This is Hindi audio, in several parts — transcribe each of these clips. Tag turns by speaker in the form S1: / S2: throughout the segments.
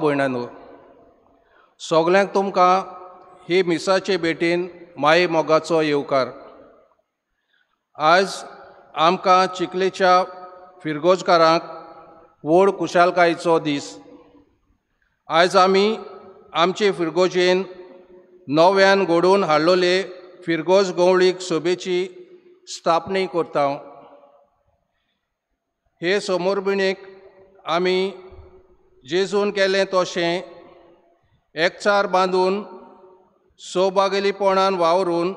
S1: भयणांनो, सगल्यांक तुमकां ही मिसाचे भेटेन माये मोगाचो येवकार. आज आमकां चिखलेच्या फिरगोजकारांक व्हड खुशालकायेचो दीस. आज आमी आमचे फिरगोजेन नव्यान घडोवन हाडलोले फिरगोज गवळीक सोबेची स्थापणी करता. हे समोरबिणेक आमी जेजून केलें तशें एकचार बांदून सौभागेलीपणान वावरून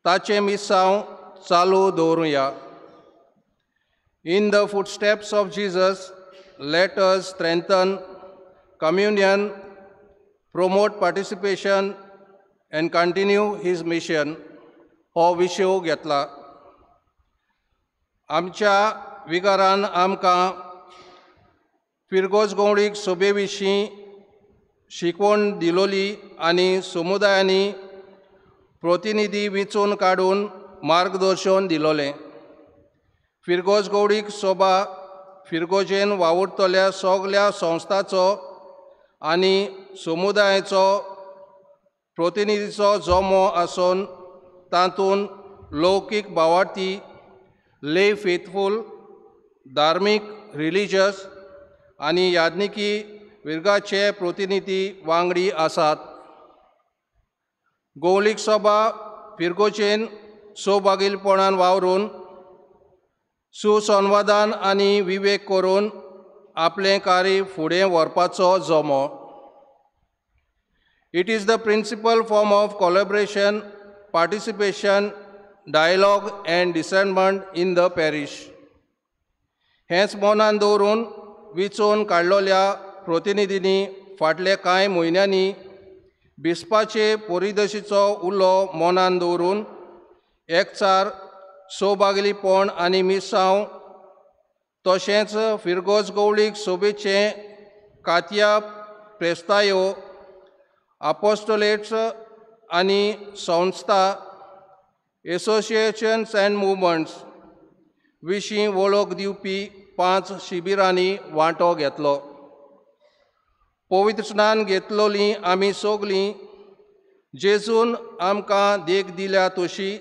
S1: ताचें मिसांव चालू दवरुया. In the footsteps of Jesus, let us strengthen communion, promote participation, and continue his mission. हो विशय घेतला. आमच्या विगारान आमकां फिरगोज गवळीक सोबे विशीं शिकवण दिलोली आनी समुदायांनी प्रतिनिधी वेंचून काडून मार्गदर्शन दिलोलें. फिरगोज गवळीक सोबा फिरगोजेन वावुरतल्या सगल्या संस्थांचो आनी समुदायाचो प्रतिनिधीचो जमो आसून तातूंत लौकीक भावार्थी, ले फेथफूल, धार्मीक रिलिजियस आनी याज्ञिकी वर्गाचे प्रतिनिधी वांगडी आसात. गवळीक सभा फिरगोजेन सौभागीलपणान वावरून सुसंवादान आनी विवेक करून आपलें कार्य फुडें व्हरपाचो जमो. It is the principal form of collaboration, participation, dialogue and discernment in the parish. हेंच मनान दवरून वेंचून काडलोल्या प्रतिनिधींनी फाटल्या कांय म्हयन्यांनी बिस्पाचे परिदशीचो उलो मनान दवरून एकचार सौभागलीपण आनी मिसांव तशेंच फिरगोज गवळीक सोबेचे कातया प्रेस्तायो, अपोस्टोलेट्स आनी संस्था, एसोसिएशन्स अँड मुवमेंट्स विशीं वळख दिवपी 5 शिबिरांनी वांटो घेतलो. पवित्र स्नान घेतलोलीं आमी सगलीं जेजून आमकां देख दिल्या तशी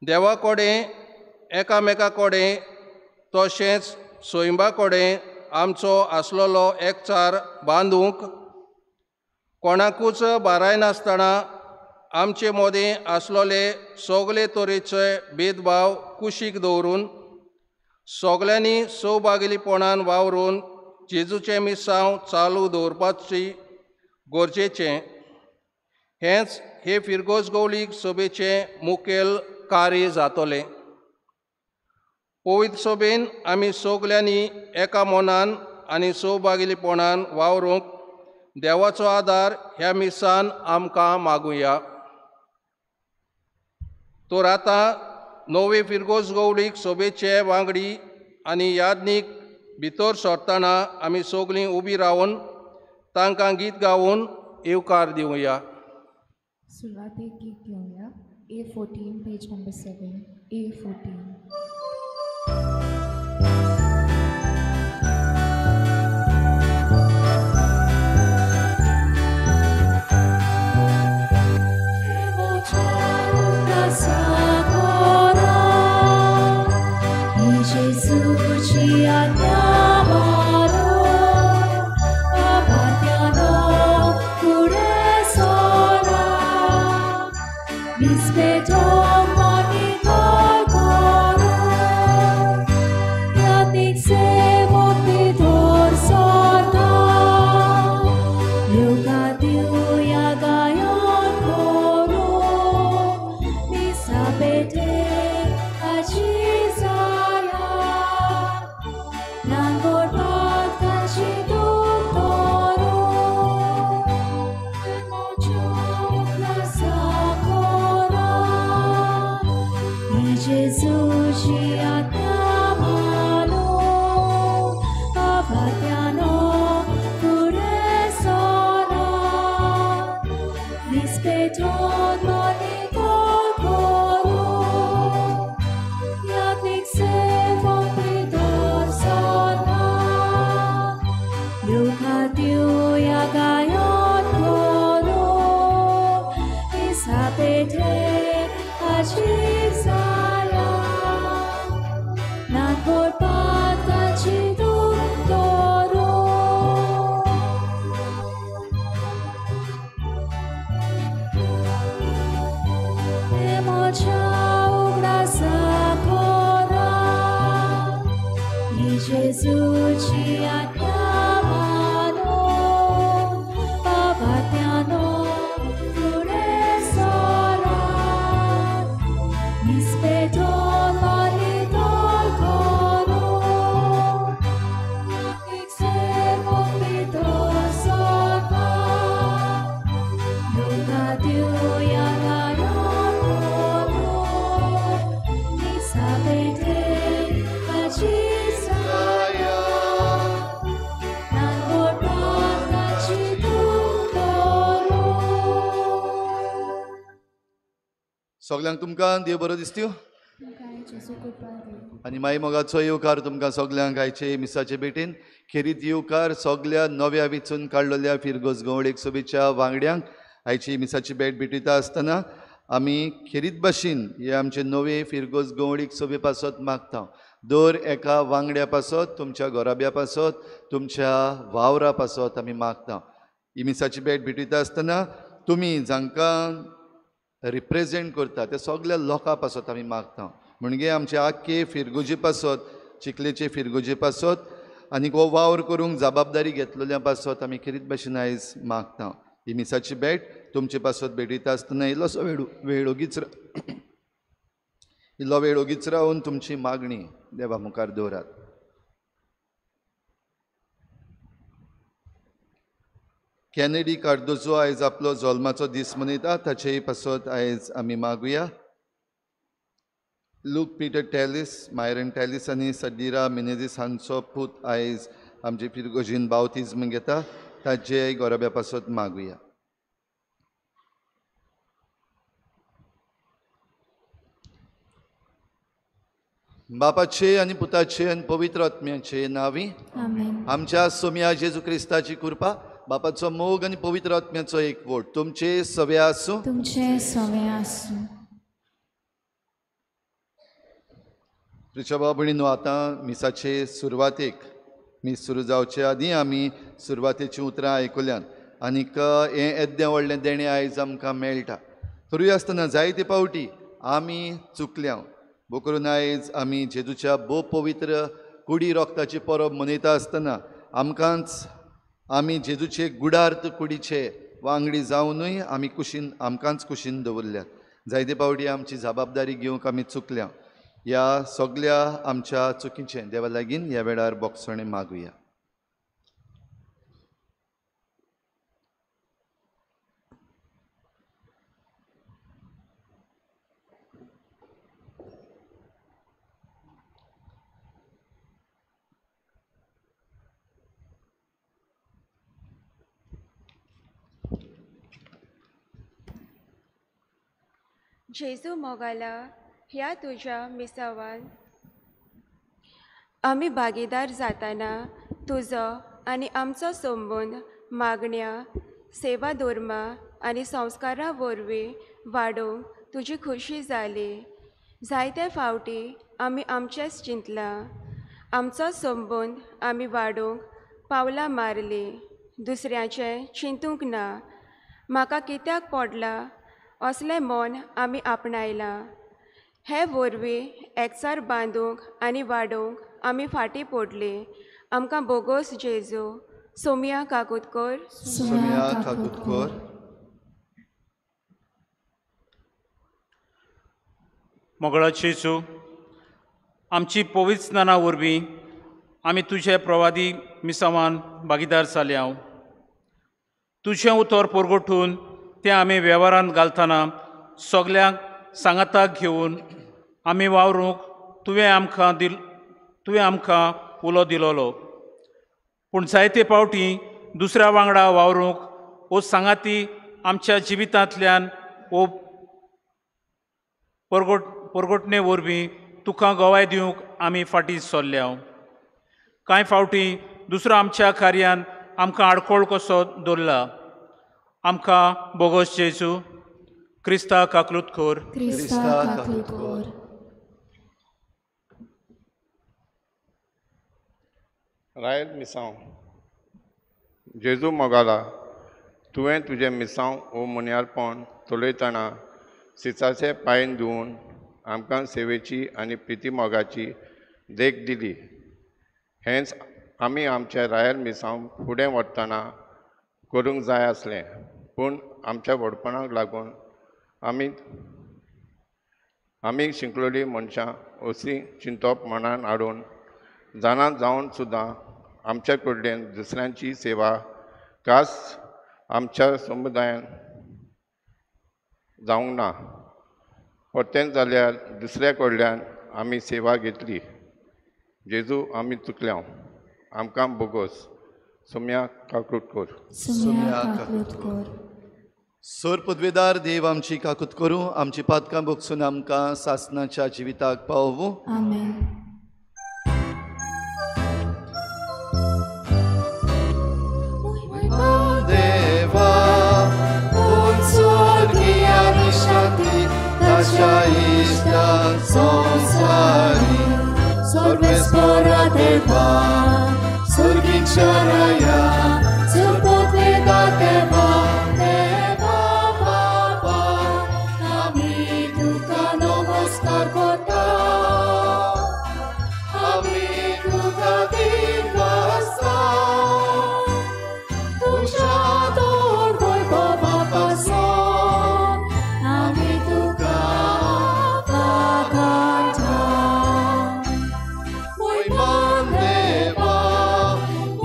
S1: देवा कडेन, एकामेका कडेन तशेंच सोयंबा कडेन आमचो आसलोलो एकचार बांदूंक, कोणाकूच बाराय नासतना आमचे मदें आसलोले सगले तरेचे भेदभाव कुशीक दवरून सगल्यांनी सौभागीलपणान वावरून जेजूचें मिसांव चालू दवरपाची गरजेचें. हेंच हे फिरगोज गवळीक सोबेचें मुखेल कार्य जातलें. पवित्र सोबेन आमी सगल्यांनी एका मनान आनी सौभागीलपणान वावरूंक देवाचो आदार ह्या मिसान आमकां मागुया. तर आतां नवे फिरगोज गवळीक सोबेचे वांगडी आनी याज्ञीक भितर सरतना आमी सगलीं उबी रावन तांकां गीत गावून येवकार दिवया.
S2: सुरवातेक गीत घेवया. A14, page number 7. A14.
S3: Rispeto moni col coro
S2: diuia gaiot coro, isapete acizala, nan porpat cacidu doro. Emocia graça cora, e Jesus te chiamano, babatiano, puresora, mispeto marito coro, ixermo pito sota, Luca diuia gaiot coro, isapete acizaya, nan porpat cacidu doro.
S3: सगळ्यांक तुमकां देव बरो दिसत्यो
S2: तुमकां जेजू कृपा दी.
S3: आनी मागीर मोगाचो येवकार तुमकां सगल्यांक आयचे मिसाचे भेटेन खेरीत येवकार सगल्या नव्या वेंचून काडलेल्या फिरगोस गवळेक सोबेच्या वांगड्यांक आयची मिसाची भेट भेटयता आसतना आमी खेरीत भाशेन हे आमचे नवे फिरगोस गवळीक सोबे पासत मागता दर एका वांगड्या पासत तुमच्या घोराब्या पासत तुमच्या वावरा पासत आमी मागता ही मिसाची भेट भेटयता आसतना तुमी जांकां रिप्रेजेंट करता त्या सगळ्या लोकां पासत आमी मागता म्हणजे आमचे आख्खे फिरगोजे पासत चिखलेचे फिरगोजे पासत आनी हो वावर करूंक जबाबदारी घेतलेल्या पासत आमी खेरीत भाशेन आयज मागता ही मिसाची भेट तुमचे पासत भेटयता आसतना इल्लोसो वेळ ओगीच रावन तुमची मागणी देवा मुखार दवरात कॅनेडी कार्दोजो आयज आपलो जल्माचो दीस मनयता ताचेय पासत आयज आमी मागुया लूक पीटर टॅलिस मायरन टॅलिस आनी सडीरा मिनेजीस हांचो पूत आयज आमचे फिरगोजीन बावतिज्म घेता ताचेय गोरब्या पासत मागुया बापाचे आनी पुताचे आनी पवित्र आत्म्याचे नांवी
S2: आमेन.
S3: आमच्या सोम्या जेजू क्रिस्ताची कृपा बापाचो मोग आनी पवित्र आत्म्याचो एकवट तुमचे सवे आसूं
S2: तुमचे सवे आसूं.
S3: तुझ्या बाबणीनो आतां मिसाचे सुरवातेक मीस सुरू जावचे आदीं आमी सुरवातेची उतरां आयकुल्यान आनीक हें येद्दें व्हडलें देणें आयज आमकां मेळटा तरी आसतना जायते फावटी आमी चुकल्या बो करून आयज आमी जेजूच्या भोव पवित्र कुडी रोगताची परब मनयता आसतना आमकांच आमी जेजूचे गुडार्थ कुडीचे वांगडी जावनूय आमी कुशीन आमकांच कुशीन दवरल्यात जायते फावटी आमची जबाबदारी घेवंक आमी चुकल्या ह्या सगळ्या आमच्या चुकीचें देवा लागीं ह्या वेळार बोगसणे मागुया
S4: जेजू मोगाला ह्या तुझ्या मिसावान आमी भागीदार जाताना तुजो आनी आमचो संबंद मागण्या सेवा धोर्मा आनी संस्कारा वरवीं वाडोवंक तुजी खुशी जाली जायते फावटी आमी आमचेच चिंतलां आमचो संबंद आमी वाडोवंक पावलां मारली दुसऱ्याचें चिंतूंक ना म्हाका कित्याक पडला असलें मन आमी आपणायलां हे वरवीं एकचार बांदूंक आनी वाडोवंक आमी फाटीं पडली आमकां बोगोस जेजू सोमिया काकुतकर
S3: सोम्या काकुतकर
S5: मोगळाची जेजू आमची पवित्र स्नाना वरवीं आमी तुजे प्रवादी मिसावान भागीदार जाल्या तुजें उतर परगटून तें आमी वेव्हारांत घालतना सगल्यांक सांगाताक घेवन आमी वावरूंक तुवें आमकां उलो दिलोलो पूण जायते फावटी दुसऱ्या वांगडा वावरूंक वो सांगाती आमच्या जिवितांतल्यान वो परगटणे वरवीं तुका गवाय दिवंक आमी फाटीं सरल्या कांय फावटी दुसरो आमच्या कार्यान आमकां आडकोळ कसो दवरला. आमकां बोगोस जेजू क्रिस्ता काकलूत खोर.
S2: Krista kaklukor.
S6: रायल मिसांव जेजू मोगाला तुवें तुजें मिसांव वो मुन्यारपण चलयतना सिसाचे पांयन दिवन आमकां सेवेची आनी प्रिती मोगाची देख दिली. हेंच आमी आमचें रायल मिसांव फुडें व्हरतना करूंक जाय आसलें, पूण आमच्या व्हडपणाक लागून आमी शिंकलोली मनशां अशी चिंतप मनान हाडून जाणां जावन सुद्दां आमच्या कडल्यान दुसऱ्यांची सेवा खास आमच्या समुदायान जावंक ना. परतें जाल्यार दुसऱ्या कडल्यान आमी सेवा घेतली. जेजू आमी चुकल्या, आमकां बोगोस. सोम्या काकूटकर.
S2: Sumya kaklukor.
S3: सोर पदवेदार देव आमची काकूत करूं, आमची पातकां बोगसून आमकां सासणाच्या जिविताक पावूं.
S2: Amen.
S3: देवा स्वर्गीय शांती ताच्या इष्टांक संसारी सर्वेस्परा देवा स्वर्गीच्या राया सोर पदवेदार देवा देवा बाबा आमी तुका नमस्कार करता. आमी तुका दिवसता तुझ्या दोन वैभवापासून आमी तुका वाखाणटा. महिमान देवा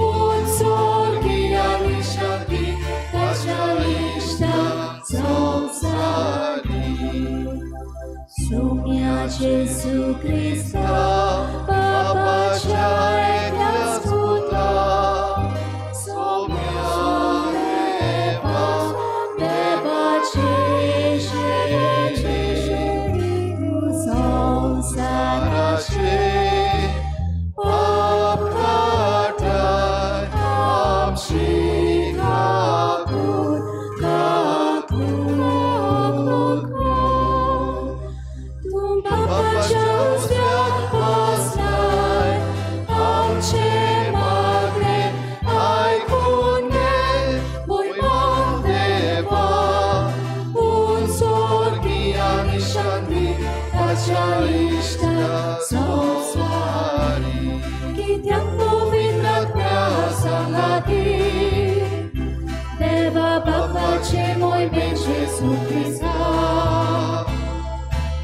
S3: उंच स्वर्गीय आनी शांती ताच्या इष्टांक संसारी सोम्या जेजू क्रिस्ता बापाच्या एकल्याच पुता सोम्या देवा देवाचे संसाराचे पाप काटाय आमची काकूट काकूट तूं बापाच्या उजव्याक बसलाय आमचे मागणे आयकून घे. महिमान देवा उंच स्वर्गीय आनी शांती ताच्या इष्टांक संसारी कित्याक पवित्र आत्म्या सांगाती देवा बापाचे मोहिमेचे जेजू क्रिस्ता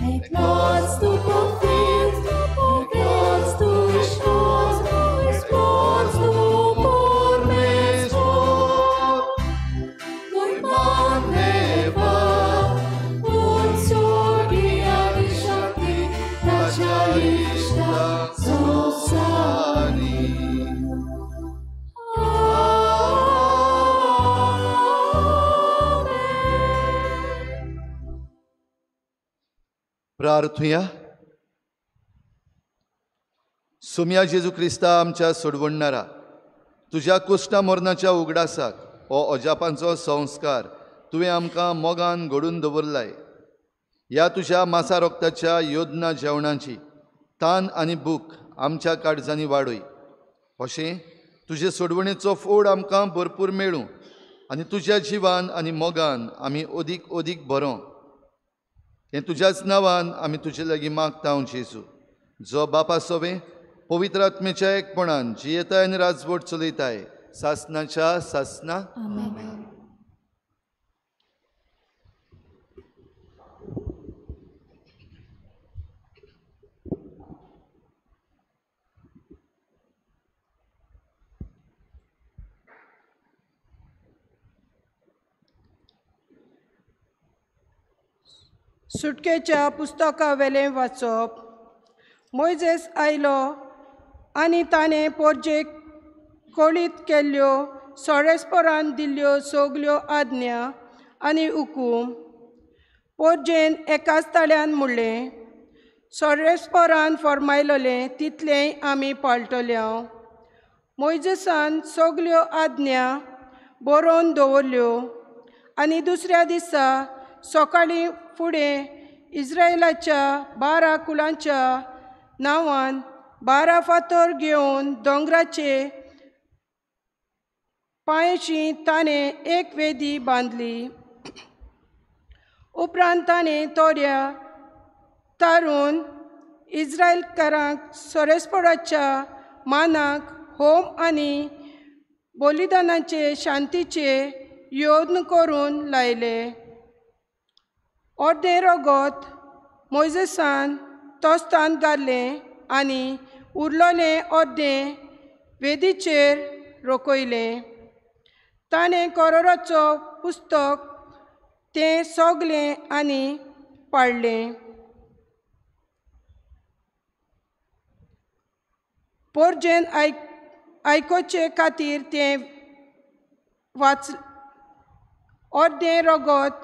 S3: एकलोच तूं पवित्र एकलोच तूं इश्टोस एकलोच तूं परमेश्वर. महिमान देवा उंच स्वर्गीय आनी शांती ताच्या इष्टांक संसारी. प्रार्थुया. सोम्या जेजू क्रिस्ता आमच्या सोडवणारा तुज्या कुश्टा मरणाच्या उगडासाक हो अजापांचो संस्कार तुवें आमकां मोगान घडून दवरलाय. ह्या तुज्या मासा रोगताच्या योजना जेवणाची तान आनी भूक आमच्या काळजांनी वाडय. अशें तुजे सोडवणेचो फोड आमकां भरपूर मेळूं आनी तुज्या जिवान आनी मोगान आमी ओदीक ओदीक बरो. हें तुज्याच नांवान आमी तुजे लागीं मागता जेजू, जो बापा सोबे पवित्र आत्मेच्या एकपणान जियेताय आनी राजवट चलयताय सासणाच्या सासना.
S2: Amen.
S7: सुटकेच्या पुस्तका वेलें वाचप. मोइजेस आयलो आनी ताणें पोरजेक कळीत केल्ल्यो सोरेस्परान दिल्ल्यो सगल्यो आज्ञा आनी हुकूम पोरजेन एकाच ताळ्यान म्हणलें. सोरेस्परान फर्मायलोलें तितलेंय आमी पाळटल्यो. मोइजेसान सगल्यो आज्ञा बरोवन दवरल्यो आनी दुसऱ्या दिसा सकाळीं फुडें इस्रायेलाच्या 12 कुळांच्या नांवान 12 फातर घेवन दोंगराचे पांयशी ताणें एक वेदी बांदली. उपरांत ताणें तोड्या तारून इस्रायलकारांक सोरेस्पोराच्या मानाक होम आनी बलिदानाचे शांतीचे योद्न करून लायले. अर्दें रगत मोइजेसान तोस्तान घालें आनी उरलोलें अर्दें वेदीचेर रोखयलें. ताणें कोराराचो पुस्तक तें सोगलें आनी पाडलें. पोरजेन आयकोचे खातीर तें अर्दें रगत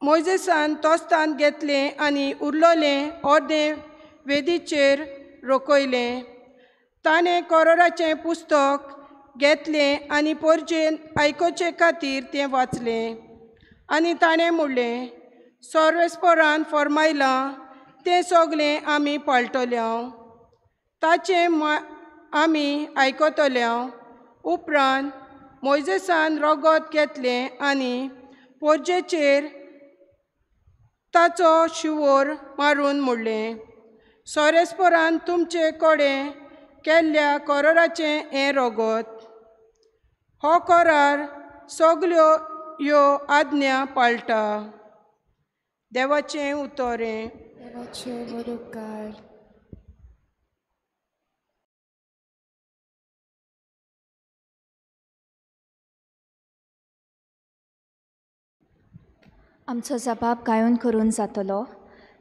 S7: मोइजेसान तोस्तान घेतलें आनी उरलोलें अर्दें वेदीचेर रोखयलें. ताणें कोराराचें पुस्तक घेतलें आनी पोरजेन आयकोचे खातीर तें वाचलें. आनी ताणें म्हणलें, सोरेस्पोरान फर्मायलां तें सोगलें आमी पाळटल्यो. ताचें आमी आयकतल्यो. उपरांत मोइजेसान रगत घेतलें आनी पोरजेचेर ताचो शिवोर मारून म्हणलें, सोरेस्पोरान तुमचे कोडे केल्ल्या कोराराचें हें रगत. हो कोरार सगल्यो ह्यो आज्ञा पाळटा. देवाचें उतोरें.
S2: देवाचे बरोकार. आमचो जबाब गायन करून जातलो.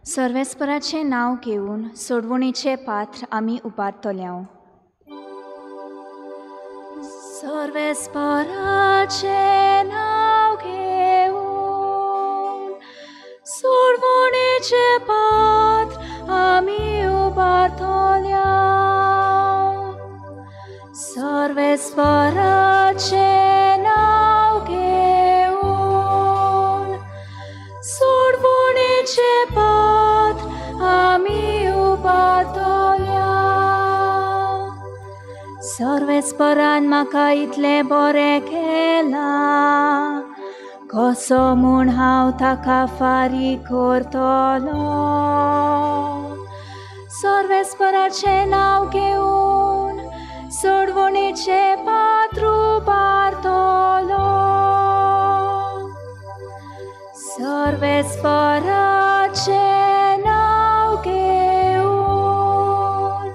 S2: सर्वेस्पराचें नांव घेवन सोडवणीचें पात्र आमी उबारतल्यो. सर्वेस्पराचें नांव घेवन सोडवणीचें पात्र आमी उबारतल्यो. सर्वेस्पराचें नांव घेवन सोडवणीचें पात्र आमी उबारतल्यो. सर्वेस्परान म्हाका इतलें बरें केलां, कसो म्हूण हांव ताका फारीक करतलो. सर्वेस्पराचें नांव घेवन सोडवणीचें पात्र उबारतलो. सर्वेस्पराचें नांव घेवन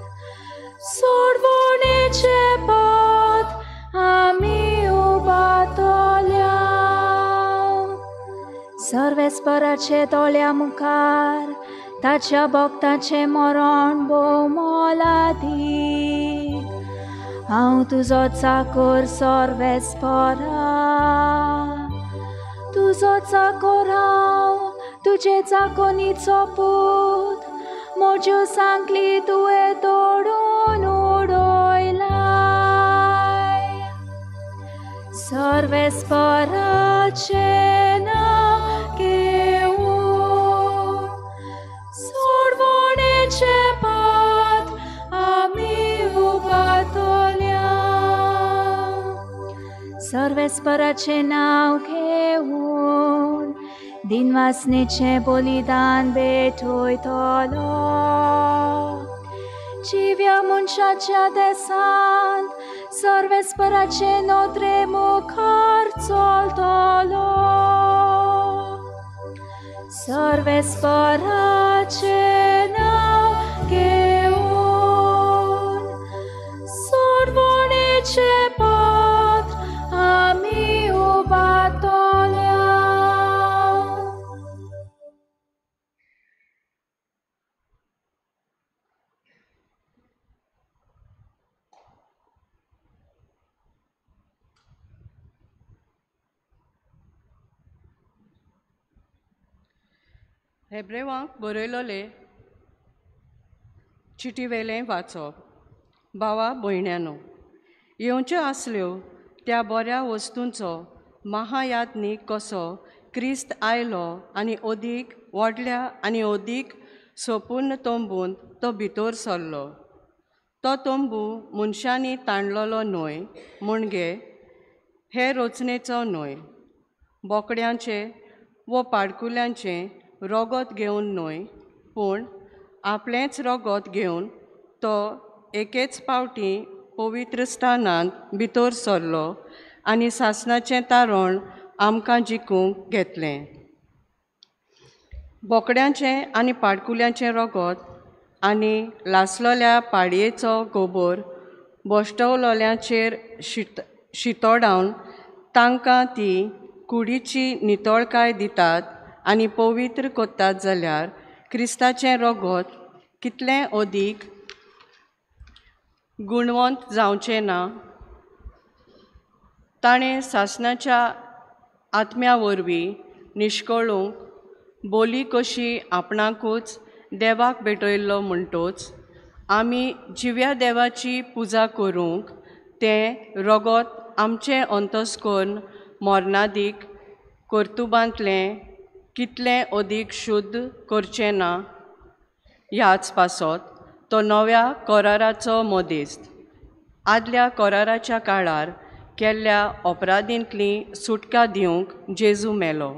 S2: सोडवणीचें पात्र आमी उबारतल्यो. सर्वेस्पराचे दोळ्या मुखार ताच्या भक्ताचें मरण भोव मोलादीक. हांव तुजो चाकर सर्वेस्परा, तुजो चाकर हांव, तुजे चाकोनीचो पूत. म्हज्यो सांगली तुवें तोडून उडयलाय. सर्वेस्पराचें नांव घेवन सोडवणीचें पात्र आमी उबारतल्यो. सर्वेस्पराचें नांव घेवन दिनवासनेचें बलिदान भेटयतलो. जिव्या मनशाच्या देसांत सर्वेस्पराचे नोदरे मुखार चलतलो. सर्वेस्पराचें नांव घेवन सोडवणीचें पात्र आमी उबारतल्यो.
S7: हेब्रेवांक बरयलोले चिटी वेलें वाचप. भावा भयण्यांनो, येवच्यो आसल्यो त्या बऱ्या वस्तूंचो महायात्नीक कसो क्रिस्त आयलो आनी ओदीक व्हडल्या आनी ओदीक सोपून तोंबून तो भितर सरलो. तो तोंबू मनशांनी ताणलेलो न्हय, म्हणजे हे रचनेचो न्हय, बोकड्यांचे वो पाडकुल्यांचें रगत घेवन न्हय, पूण आपलेंच रगत घेवन तो एकेच फावटी पवित्र स्थानांत भितर सरलो आनी सासणाचें तारण आमकां जिखूंक घेतलें. बोकड्यांचें आनी पाडकुल्यांचें रगत आनी लासलोल्या पाडयेचो गोबर बोश्टवलोल्यांचेर शितोडावन तांकां ती कुडीची नितळकाय दितात आनी पवित्र कोत्तात जाल्यार क्रिस्ताचें रगत कितलें अदीक गुणवंत जावचें ना. ताणें सासणाच्या आत्म्या वरवीं निश्कळूंक बोली कशी आपणाकूच देवाक भेटयल्लो म्हणटोच आमी जिव्या देवाची पुजा करूंक तें रगत आमचें अंतस्करण मोरनादीक कर्तुबांतलें कितलें अदीक शुद्ध करचें ना. ह्याच पासत तो नव्या कराराचो मोदेस्त आदल्या कराराच्या काळार केल्ल्या अपराधींतली सुटका दिवंक जेजू मेलो.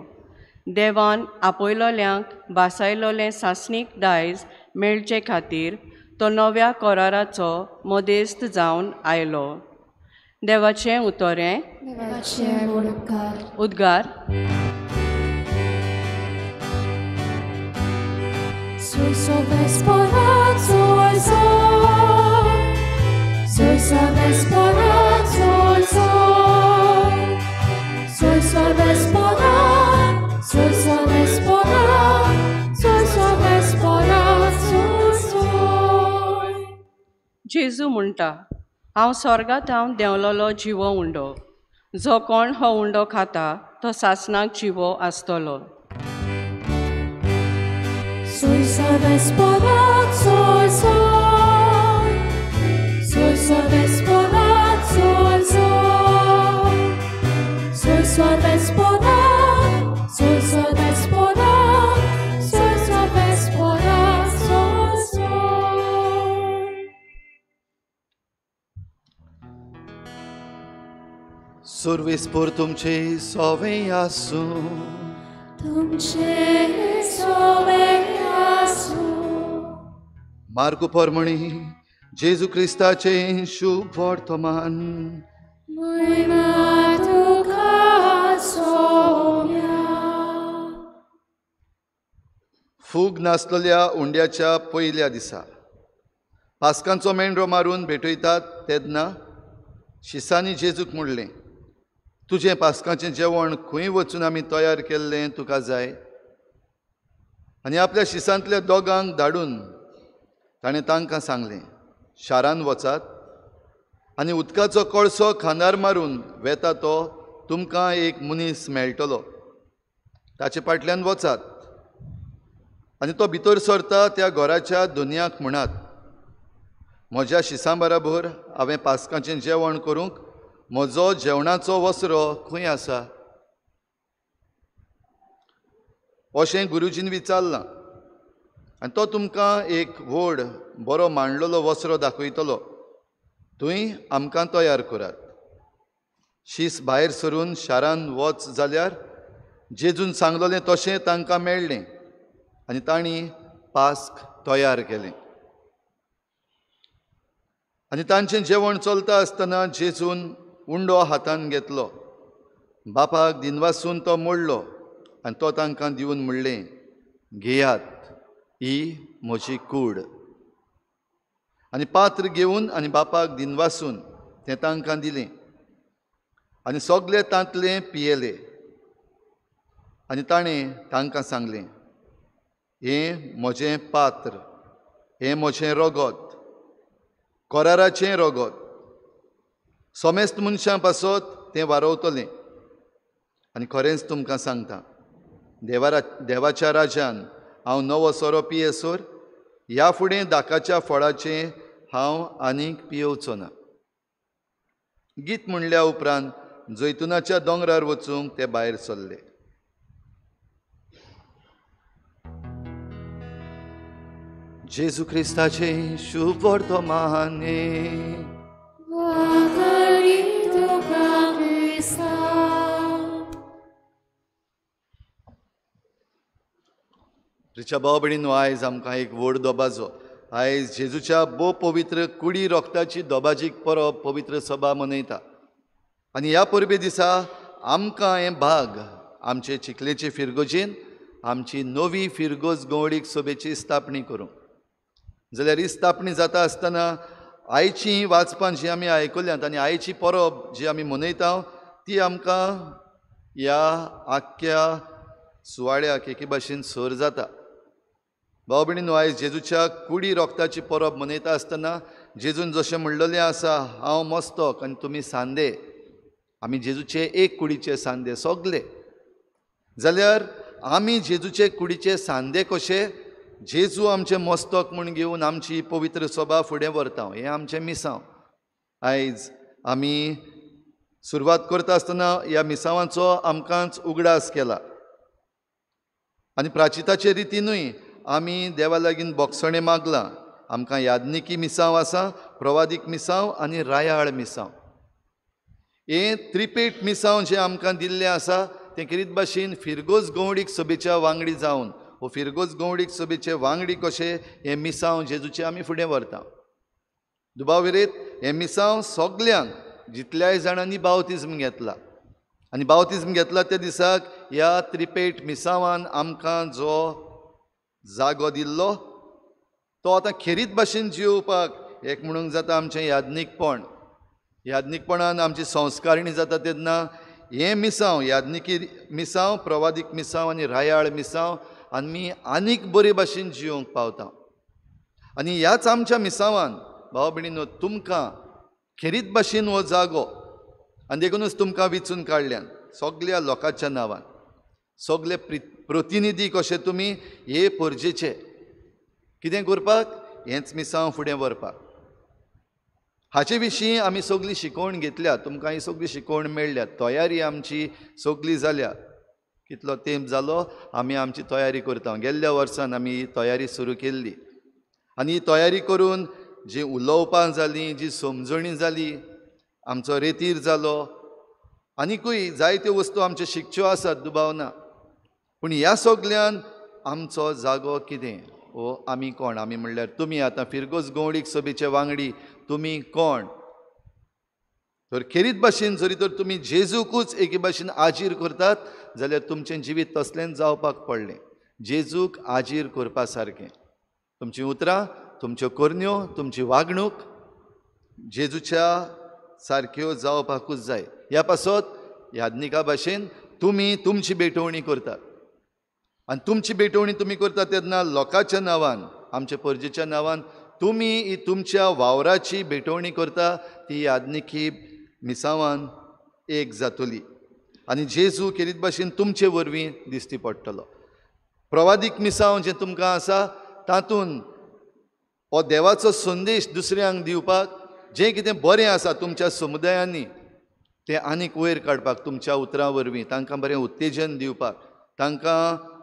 S7: देवान आपयलोल्यांक भासायलोलें सासणीक दायज मेळचे खातीर तो नव्या कराराचो मोदेस्त जावन आयलो. देवाचें उतोरें. उद्गार.
S8: Soy sobresporazzo al sol, soy sobresporazzo al sol, soy sobresporazzo, soy sobresporazzo, soy sobresporazzo al sol.
S7: जेजू म्हणटा, हांव स्वर्गांत देंवलोलो जिवो उंडो. जो कोण हो उंडो खाता तो सासणाक जिवो आसतलो.
S8: Soy sobresporazzo al sol, soy sobresporazzo al sol, soy sobresporazzo, soy sobresporazzo, soy sobresporazzo al sol.
S3: Survispor तुमचे सोवें आसूं,
S8: तुमचे सोवें आसूं.
S3: मार्गो पोरमणी जेजू क्रिस्ताचें शुभ वर्तमान.
S8: महिमा तुका सोम्या.
S3: फूग नासलेल्या उंड्याच्या पयल्या दिसा पास्कांचो मेंढरो मारून भेटयतात तेन्ना शिसांनी जेजूक म्हणलें, तुजें पास्काचें जेवण खंय वचून आमी तयार केल्लें तुका जाय? आनी आपल्या शिसांतल्या दोगांक धाडून ताणें तांकां सांगलें, शारान वचात आनी उदकाचो कळसो खांदार मारून वेता तो तुमकां एक मनीस मेळटलो. ताचे फाटल्यान वचात आनी तो भितर सरता त्या घराच्या दोनयाक म्हणात, म्हज्या शिसां बराबर हांवें पास्काचें जेवण करूंक म्हजो जेवणाचो वसरो खंय आसा? अशें गुरुजीन विचारलां आनी तो तुमकां एक व्हड बरो मांडलेलो वसरो दाखयतलो. थंय आमकां तयार करात. शीस भायर सरून शारान वच जाल्यार जेजून सांगलोलें तशें तांकां मेळ्ळें आनी तांणी पास्क तयार केलें. आनी तांचें जेवण चलता आसतना जेजून उंडो हातान घेतलो, बापाक दिनवासून तो मोडलो आनी तो तांकां दिवन म्हणलें, घेयात, ही म्हजी कूड. आनी पात्र घेवन आनी बापाक दिनवासून तें तांकां दिलें आनी सगळे तांतलें पियेले. आनी ताणें तांकां सांगलें, हें म्हजें पात्र, हें म्हजें रगत, कराराचें रगत. सोमेस्त मनशां पासत तें वारवतलें. आनी खरेंच तुमकां सांगता, देवाच्या राज्यान हांव नवो सोरो पियेसोर ह्या फुडें दाकाच्या फळाचें हांव आनीक पियेवचो ना. गीत म्हणल्या उपरांत जैतुनाच्या दोंगरार वचूंक ते भायर सरले. जेजू क्रिस्ताचे शुभ वर्तमाने
S8: Wakari tuka Krista.
S3: रिच्या भाव भयणीनो, आयज आमकां एक व्हड दोबाजो. आयज जेजूच्या बो पवित्र कुडी रोगताची दोबाजीक परब पवित्र सभा मनयता. आनी ह्या परबे दिसा आमकां हें भाग आमचे चिखलेचे फिरगोजेन आमची नवी फिरगोज गवळीक सभेची स्थापणी करूंक. जाल्यार ही स्थापणी जाता आसतना आयची वाचपां जी आमी आयकल्यांत आनी आयची परब जी आमी मनयता ती आमकां ह्या आख्या सुवाळ्याक एके भाशेन सर जाता. भाव भयणीनो, आयज जेजूच्या कुडी रोगताची परब मनयता आसतना जेजून जशें म्हणलेलें आसा, हांव मस्तक आनी तुमी सांदे. आमी जेजूचे एक कुडीचे सांदे सगले. जाल्यार आमी जेजूचे कुडीचे सांदे कशे जेजू आमचें मस्तक म्हूण घेवन आमची पवित्र सभा फुडें व्हरता. हें आमचें मिसांव. आयज आमी सुरवात करता आसतना ह्या मिसांवाचो आमकांच उगडास केला. आनी प्राचिताचे रितीनूय आमी देवा लागीं बोगसणें मागलां. आमकां यादनिकी मिसांव आसा, प्रवादीक मिसांव आनी रायाळ मिसांव. हें त्रिपेट मिसांव जें आमकां दिल्लें आसा तें किरीत भाशेन फिरगोज गवळीक सभेच्या वांगडी जावन हो फिरगोज गवळीक सभेचे वांगडी कशे हें मिसांव जेजूचे आमी फुडें व्हरता. दुबाविरेत हें मिसांव सगल्यांक जितल्याय जाणांनी बावतिजम घेतला. आनी बावतिजम घेतला त्या दिसाक ह्या त्रिपेट मिसांवान आमकां जो जागो दिल्लो तो आतां खेरीत भाशेन जियोवपाक एक म्हणूंक जाता आमचें यादनीकपण. यादनीकपणान आमची संस्कारणी जाता तेन्ना हें मिसांव, यादनिकी मिसांव, प्रवादीक मिसांव आनी रायाळ मिसांव आमी आनीक बरे भाशेन जियोंक पावता. आनी ह्याच आमच्या मिसांवान भाव भयणीनो तुमकां खेरीत भाशेन हो जागो आनी देखूनच तुमकां विचून काडल्यान सगल्या लोकांच्या नांवान सगले प्रतिनिधी कशे तुमी हे परजेचे कितें करपाक हेंच मिसांव फुडें व्हरपाक. हाचे विशीं आमी सगळी शिकवण घेतल्या. तुमकां ही सगळी शिकवण मेळ्ळ्या. तयारी आमची सगळी जाल्या. कितलो तेंप जालो आमी आमची तयारी करता. गेल्ल्या वर्सान आमी ही तयारी सुरू केल्ली आनी ही तयारी करून जी उलोवपां जालीं, जी समजणी जाली, आमचो रेतीर जालो, आनिकूय जायत्यो वस्तू आमच्यो शिकच्यो आसात, दुबाव ना. पूण ह्या सगळ्यान आमचो जागो कितें वो आमी कोण? आमी म्हणल्यार तुमी आतां फिरगोज गवळीक सभेचे वांगडी तुमी कोण? तर खेरीत भाशेन जरी तर तुमी जेजूकूच एके भाशेन आजीर करतात जाल्यार तुमचें जिवीत तसलेंच जावपाक पडलें. जेजूक आजीर करपा सारकें. तुमचीं उतरां, तुमच्यो करण्यो, तुमची वागणूक जेजूच्या सारक्यो जावपाकूच जाय. ह्या पासत यादनिका भाशेन तुमी तुमची बेटवणी करतात आनी तुमची बेटवणी तुमी करता तेन्ना लोकांच्या नांवान, आमच्या परजेच्या नांवान तुमी ही तुमच्या वावराची बेटवणी करता. ती यादनिकी मिसांवान एक जातली आनी जेजू खेरीत भाशेन तुमचे वरवीं दिश्टी पडटलो. प्रवादीक मिसांव जें तुमकां आसा तातूंत हो देवाचो संदेश दुसऱ्यांक दिवपाक जें कितें बरें आसा तुमच्या समुदायांनी तें आनीक वयर काडपाक तुमच्या उतरां वरवीं तांकां बरें उत्तेजन दिवपाक, तांकां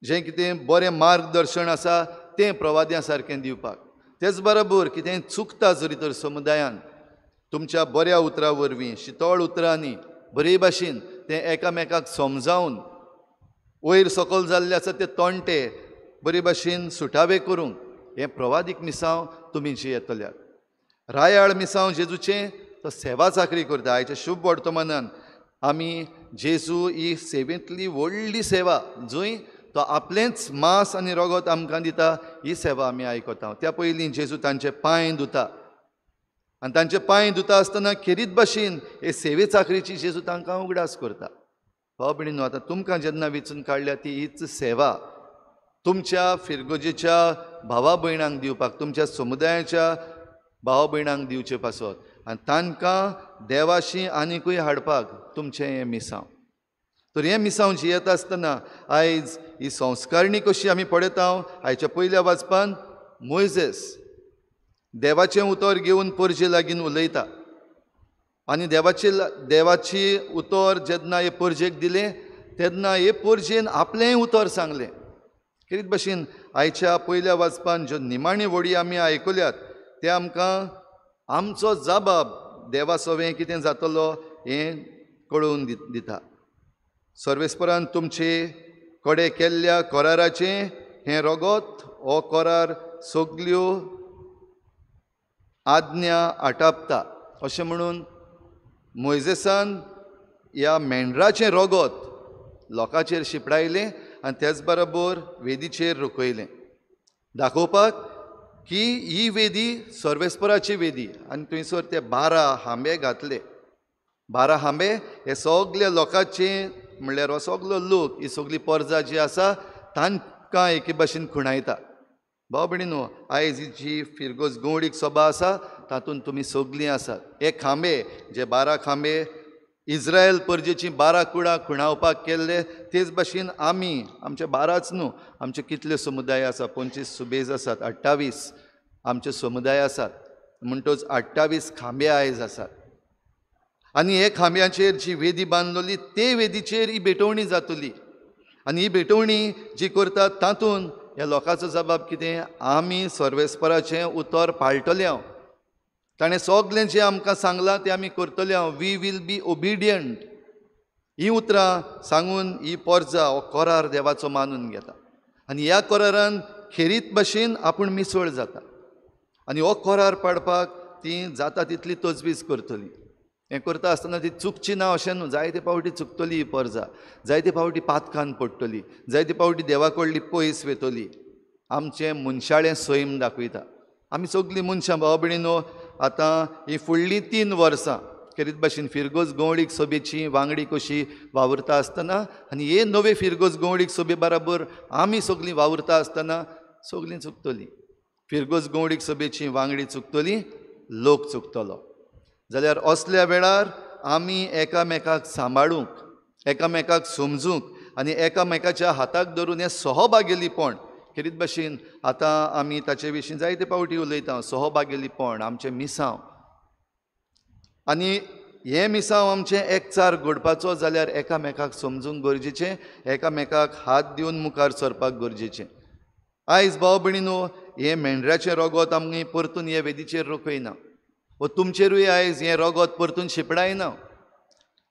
S3: जें कितें बरें मार्गदर्शन आसा तें प्रवाद्यां सारकें दिवपाक. तेच बरोबर कितें चुकता जरी तर समुदायान तुमच्या बऱ्या उतरां वरवीं, शितळ उतरांनी बरे भाशेन तें एकामेकाक समजावन वयर सकयल जाल्ले आसा ते तोंटे बरे भाशेन सुटावे करूंक हें प्रवादीक मिसांव तुमी जी येतल्यात. रायाळ मिसांव जेजूचें तो सेवा चाकरी करता. आयच्या शुभ वर्तमानान आमी जेजू ही सेवेंतली व्हडली सेवा जंय तो आपलेंच मांस आनी रगत आमकां दिता ही सेवा आमी आयकता. त्या पयलीं जेजू तांचे पांय धुता आनी तांचे पांय धुता आसतना खेरीत भाशेन हे सेवे चाकरीची जेजू तांकां उगडास करता. भाव भयणीनो, आतां तुमकां जेन्ना वेंचून काडल्या ती हीच सेवा तुमच्या फिरगोजेच्या भावा भयणांक दिवपाक, तुमच्या समुदायाच्या भाव भयणांक दिवचे पासत आनी तांकां देवाशी आनिकूय हाडपाक तुमचें हें मिसांव. तर हें मिसांव जी येता आसतना आयज ही संस्कारणी कशी आमी पळयता. आयच्या पयल्या वाचपान मोइजेस देवाचें उतर घेवन परजे लागीं उलयता आनी देवाची उतर जेन्ना हे परजेक दिलें तेन्ना हे परजेन आपलेंय उतर सांगलें. कितें भाशेन आयच्या पयल्या वाचपान ज्यो निमाणी वडी आमी आयकल्यात ते आमकां आमचो जबाब देवा सोवें कितें जातलो हें कळोवन दिता. सर्वेस्परान तुमचे कडे केल्ल्या कराराचें हें रगत हो करार सगल्यो आज्ञा आटापता अशें म्हणून मोइजेसान ह्या मेंढराचें रगत लोकांचेर शिपडायलें आनी तेच बरोबर वेदीचेर रोखयलें दाखोवपाक की ही वेदी सर्वेस्पराची वेदी आनी थंयसर ते 12 हांबे घातले. 12 हांबे हे सगल्या लोकांचे म्हणल्यार हो सगलो लोक ही सगळी परजा जी आसा तांकां एके भाशेन खुणायता. भाव भयणीनो, आयज जी फिरगोस गवळीक सभा आसा तातूंत तुमी सगलीं आसात. हे खांबे जे 12 खांबे इस्रायल परजेची 12 कुळां खुणावपाक केल्ले तेच भाशेन आमी आमचे 12च न्हू आमचे कितले समुदाय आसा 25 सुबेज आसात 28 आमचे समुदाय आसात म्हणटच 28 खांबे आयज आसात. आनी हे खांब्याचेर जी वेदी बांदलोली ते वेदीचेर ही भेटवणी जातली आनी ही भेटवणी जी करतात तातूंत ह्या लोकांचो जबाब कितें आमी सर्वेस्पराचें उतर पाळटले. हांव ताणें सगलें जें आमकां सांगलां तें आमी करतले. हांव वी वील बी ओबिडियंट ही उतरां सांगून ही परजा हो करार देवाचो मानून घेता आनी ह्या करारान खेरीत भाशेन आपूण मिसळ जाता आनी हो करार पाडपाक ती जाता तितली तजवीज करतली. हें करता आसतना ती चुकची ना अशें न्हू. जायते फावटी चुकतली ही परजा, जायते फावटी पातकान पडटली, जायते फावटी देवा कडली पयस वेतली. आमचें मनशाळें सैम दाखयता. आमी सगलीं मनशां भाव भयणीनो आतां ही फुडलीं 3 वर्सां खेरीत भाशेन फिरगोस गवळीक सभेची वांगडी कशी वावुरता आसतना आनी हे नवे फिरगोस गवळीक सभे बराबर आमी सगलीं वावुरता आसतना सगलीं चुकतलीं. फिरगोस गवळीक सभेची वांगडी चुकतली, लोक चुकतलो. जाल्यार असल्या वेळार आमी एकामेकाक सांबाळूंक एकामेकाक समजूंक आनी एकामेकाच्या हाताक धरून हें सहभागिलीपण खेरीत भाशेन आतां आमी ताचे विशीं जायते फावटी उलयता. सहभागिलीपण आमचें मिसांव आनी हें मिसांव आमचें एकचार घडपाचो जाल्यार एकामेकाक समजूंक गरजेचें, एकामेकाक हात दिवन मुखार सरपाक गरजेचें. आयज भाव भयणीनो हें मेंढराचें रगत आमी परतून हे वेदीचेर रोखयना व तुमचेरूय आयज हें रगत परतून शिपडायना.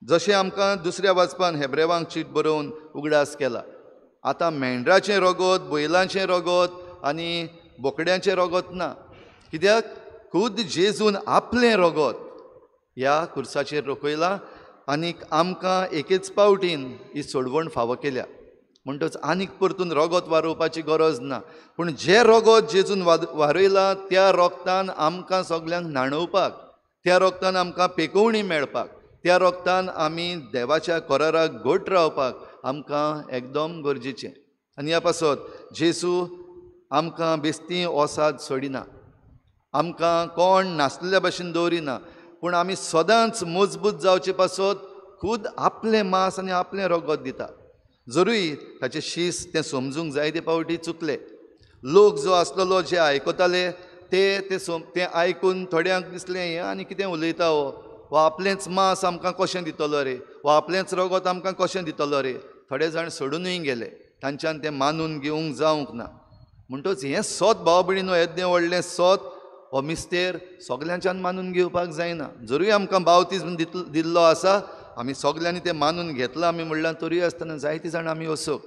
S3: जशें आमकां दुसऱ्या वाचपान हेब्रेवांक चीट बरोवन उगडास केला. आतां मेंढराचें रगत, बैलांचें रगत आनी बोकड्याचें रगत ना. कित्याक खुद जेजून आपलें रगत ह्या खुर्साचेर रोखयलां आनीक आमकां एकेच पावटीन ही सोडवण फावो केल्या. म्हणटच आनीक परतून रगत वारोवपाची गरज ना. पूण जें रगत जेजून वारयलां त्या रोगतान आमकां सगल्यांक न्हाणोवपाक, त्या रोगतान आमकां पेकोवणी मेळपाक, त्या रोगतान आमी देवाच्या कराराक घट रावपाक आमकां एकदम गरजेचें. आनी ह्या पासत जेजू आमकां बेश्टी ओसाद सोडिना, आमकां कोण नासलेल्या भाशेन दवरिना, पूण आमी सदांच मजबूत जावचे पासत खूद आपलें मांस आनी आपलें रगत दिता. जरूय ताचें शीस तें समजूंक जायते फावटी चुकले. लोक जो आसलेलो जे आयकताले ते आयकून थोड्यांक दिसलें हें आनी कितें उलयता हो आपलेंच मांस आमकां कशें दितलो रे, हो आपलेंच रगत आमकां कशें दितलो रे. थोडे जाण सोडूनय गेले, तांच्यान तें मानून घेवंक जावंक ना. म्हणटच हें सोत भाव भयणीनो येदें व्हडलें सोत हो मिस्तेर सगल्यांच्यान मानून घेवपाक जायना. जरूय आमकां बावतिजम दिल्लो आसा, आमी सगल्यांनी तें मानून घेतलां आमी म्हणल्यार तरी आसतना जायतीं जाणां आमी असोक.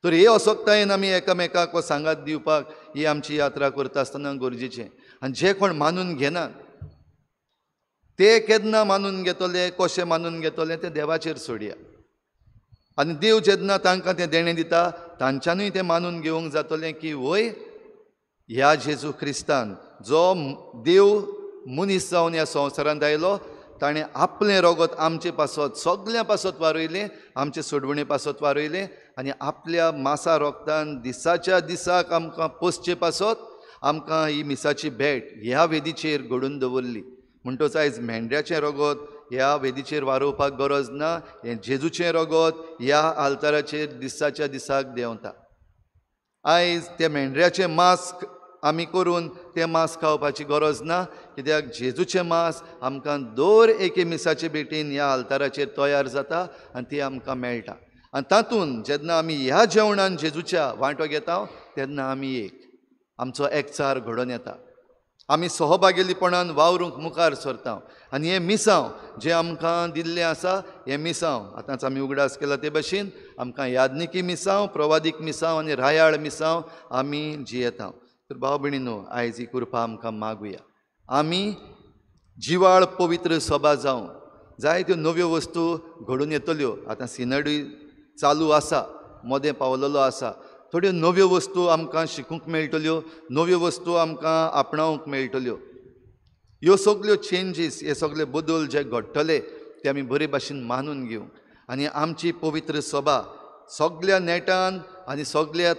S3: तर हे असोकतायेन आमी एकामेकाक हो सांगात दिवपाक ही आमची यात्रा करता आसतना गरजेचें. आनी जे कोण मानून घेनात ते केन्ना मानून घेतले, कशें मानून घेतले तें देवाचेर सोडया. आनी देव जेन्ना तांकां तें देणें दिता तांच्यानूय तें मानून घेवंक जातलें की वय ह्या जेजू क्रिस्तान जो देव मनीस जावन ह्या संवसारांत आयलो ताणें आपलें रगत आमचे पासत सगल्या पासत वारयलें, आमचे सोडवणे पासत वारयलें आनी आपल्या मासा रोगतान दिसाच्या दिसाक आमकां पोसचे पासत आमकां ही मिसाची भेट ह्या वेदीचेर घडोवन दवरली. म्हणटच आयज मेंढऱ्याचें रगत ह्या वेदीचेर वारोवपाक गरज ना. हें जेजूचें रगत ह्या आल्ताराचेर दिसाच्या दिसाक देंवता. आयज तें मेंढऱ्याचें मांस आमी करून तें मांस खावपाची गरज ना, कित्याक जेजूचें मांस आमकां दर एके मिसाचे बेटीन ह्या आल्ताराचेर तयार जाता आनी ती आमकां मेळटा. आनी तातूंत जेन्ना आमी ह्या जेवणान जेजूच्या वांटो घेता तेन्ना आमी एक आमचो एकचार घडोवन येता. आमी सहभागिलीपणान वावरूंक मुखार सरता आनी हें मिसांव जें आमकां दिल्लें आसा हें मिसांव आतांच आमी उगडास केला ते भाशेन आमकां यादनिकी मिसांव, प्रवादीक मिसांव आनी रायाळ मिसांव आमी जियेता. तर भाव भयणीनो, आयज ही कृपा आमकां मागुया. आमी जिवाळ पवित्र सभा जावं. जायत्यो नव्यो वस्तू घडून येतल्यो. आतां सिनडूय चालू आसा, मोदें पावलेलो आसा. थोड्यो नव्यो वस्तू आमकां शिकूंक मेळटल्यो, नव्यो वस्तू आमकां आपणावंक मेळटल्यो. ह्यो सगल्यो चेंजीस, हे सगळे बदल जे घडटले ते आमी बरे भाशेन मानून घेवंक आनी आमची पवित्र सभा सगळ्या नेटान आनी सगळ्या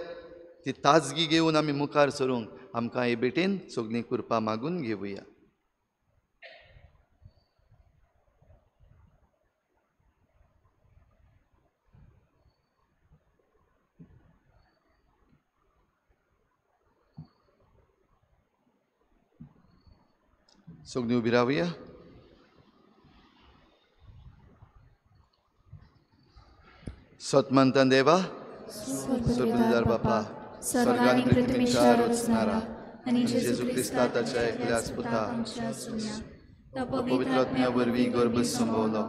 S3: ती ताजगी घेवन आमी मुखार सरूंक आमकां हे बेटेन सगळीं कृपा मागून घेवया. सगळीं उबी रावया. सतमंतान देवा, सर्वपितार बापा, स्वर्गान आनी पृथ्वीच्या रचणारा आनी जेजू क्रिस्ता ताच्या एकल्याच पुता तो पवित्र आत्म्या वरवीं गर्भ संभोवलो,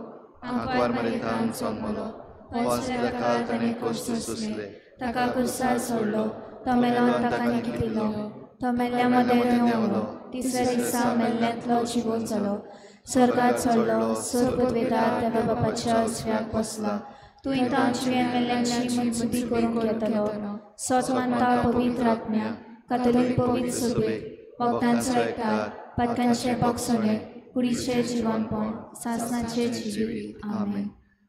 S3: आंकवार मरेतान जल्मलो, पोंस पिलातान ताणें कश्ट सोंसले, ताका क्रुसार सोडलो, तो मेलो ताका निखिल्लो, तो मेल्ल्या मदें देंवलो, तिसऱ्या दिसा मेल्ल्यांतलो जिवंत जालो, स्वर्गांत चडलो, सर्वपदवेदार देवा बापाच्या उजव्याक बसला, तूं येता जिवें मेल्ल्यांची मनसुदी करूंक येतलो, सतमंता पवित्र आत्म्या, कातोलीक पवित्र सभे, भक्तांचो एकठार, पातकांचे बोगसणे, कुडीचें जिवनपण, सासणाचें जिवीत. आमेन.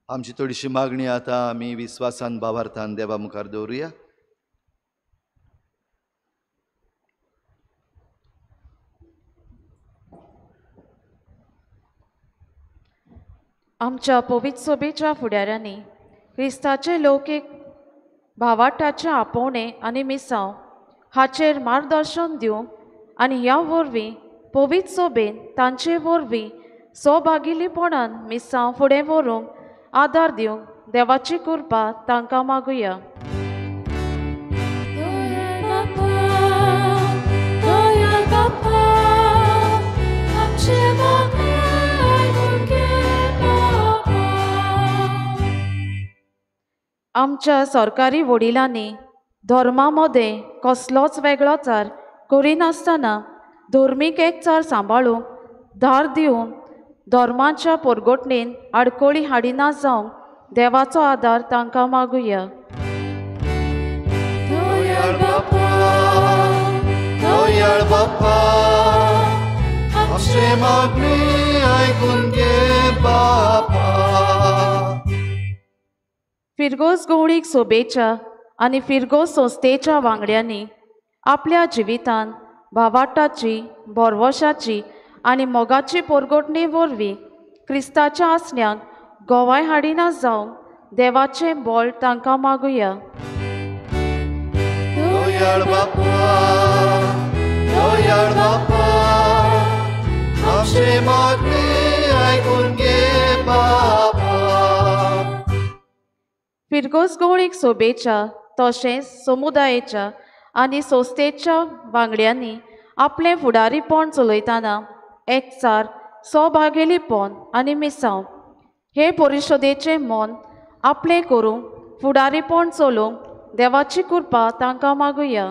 S3: आमची थोडीशी मागणी आतां आमी विस्वासान भावार्थान देवा मुखार दवरुया.
S9: आमच्या पवित्र सभेच्या फुडाऱ्यांनी क्रिस्ताचे लौकीक भावार्थाचे आपोवणे आनी मिसांव हाचेर मार्गदर्शन दिवंक आनी ह्या वरवीं पवित्र सभेन तांचे वरवीं सहभागिलीपणान मिसांव फुडें व्हरूंक आदार दिवंक देवाची कृपा तांकां मागुया. आमच्या सरकारी वडिलांनी धर्मामध्ये कसलोच वेगळोचार करिनासतना धर्मीक एकचार सांबाळूंक धार दिवन धर्माच्या परगोटणेन आडकोळी हाडिना जावंक देवाचो आदार तांकां मागुया. फिरगोस गवळीक सोबेच्या आनी फिरगोस संस्थेच्या वांगड्यांनी आपल्या जिवितान भावार्थाची, बोरवोशाची आनी मोगाची परगोटणे वरवीं क्रिस्ताच्या आसण्याक गोवाय हाडिना जावंक देवाचें बोळ तांकां मागुया. फिरगोस गवळीक सोबेच्या तशेंच समुदायाच्या आनी संस्थेच्या वांगड्यांनी आपलें फुडारीपण चलयतना एकचार, सहभागिलीपण आनी मिसांव हे परिशदेचें मोन आपलें करूंक फुडारीपण चलोवंक देवाची कृपा तांकां मागुया.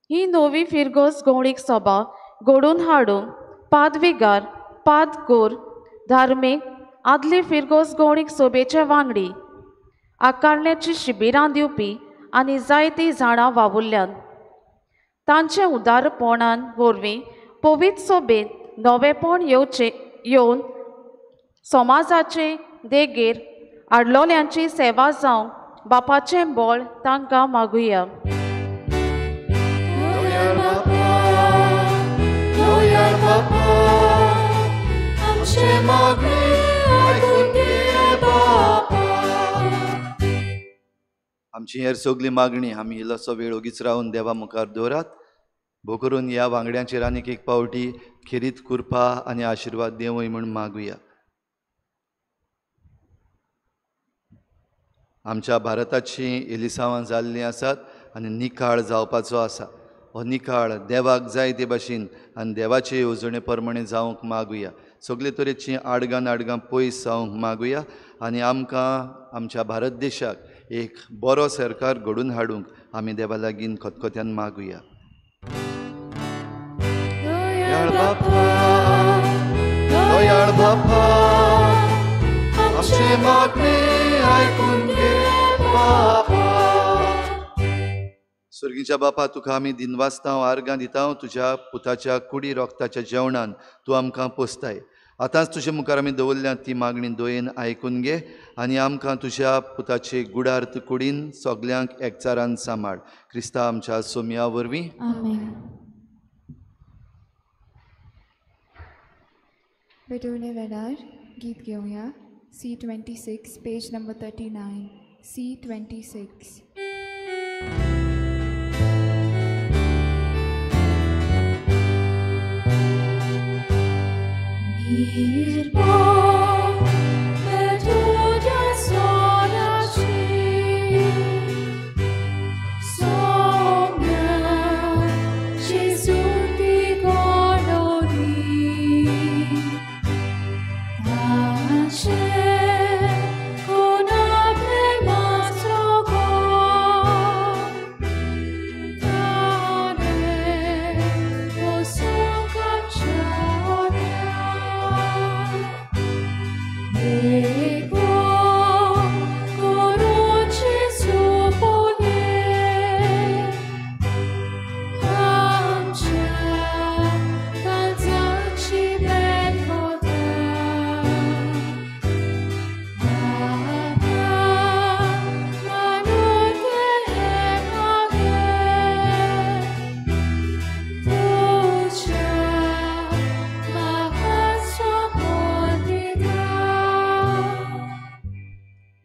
S9: ही नवी फिरगोस गवळीक सभा घडोवन हाडूंक पादविगार, पादकोर, धार्मीक आदली फिरगोस गवळीक सभेचे वांगडी, आकारण्याची शिबिरां दिवपी आनी जायतीं झाडां वावुरल्यांत. तांचे उदारपणान वरवीं पवित्र सभेत नवेपण येवन समाजाचे देगेर आडलोल्यांची सेवा जावंक बापाचें बोळ तांकां मागुया.
S8: आमचे मागणे आयकून घे बापा.
S3: आमची हेर सगळी मागणी आमी इल्लोसो वेळ ओगीच रावन देवा मुखार दवरात. भोव करून ह्या वांगड्यांचेर आनीक एक पावटी खेरीत कृपा आनी आशिर्वाद देवय म्हूण मागुया. आमच्या भारताची एलिसांवां जाल्लीं आसात आनी निकाळ जावपाचो आसा. हो निकाळ देवाक जाय ते भाशेन आनी देवाचे येवजणे प्रमाणे जावंक मागुया. सगळे तरेची आडगां पयस जावंक मागुया आनी आमकां आमच्या भारत देशाक एक बरो सरकार घडून हाडूंक आमी देवा लागीं खतखत्यान मागुया. दयाळ बापा, आमचे मागणे आयकून घे बापा. स्वर्गीच्या बापा, तुका आमी दिनवासता आर्गां दिता. तुज्या पुताच्या कुडी रोगताच्या जेवणान तूं आमकां पोसताय. आतांच तुजे मुखार आमी दवरल्या ती मागणी दोयेन आयकून घे आनी आमकां तुज्या पुताचे गुडार्थ कुडीन सगल्यांक एकचारान सांबाळ. क्रिस्ता आमच्या सोमया वरवीं.
S2: आमेन.
S10: बेटोले वेडार गीत घेवया. C26 page number 39. C26.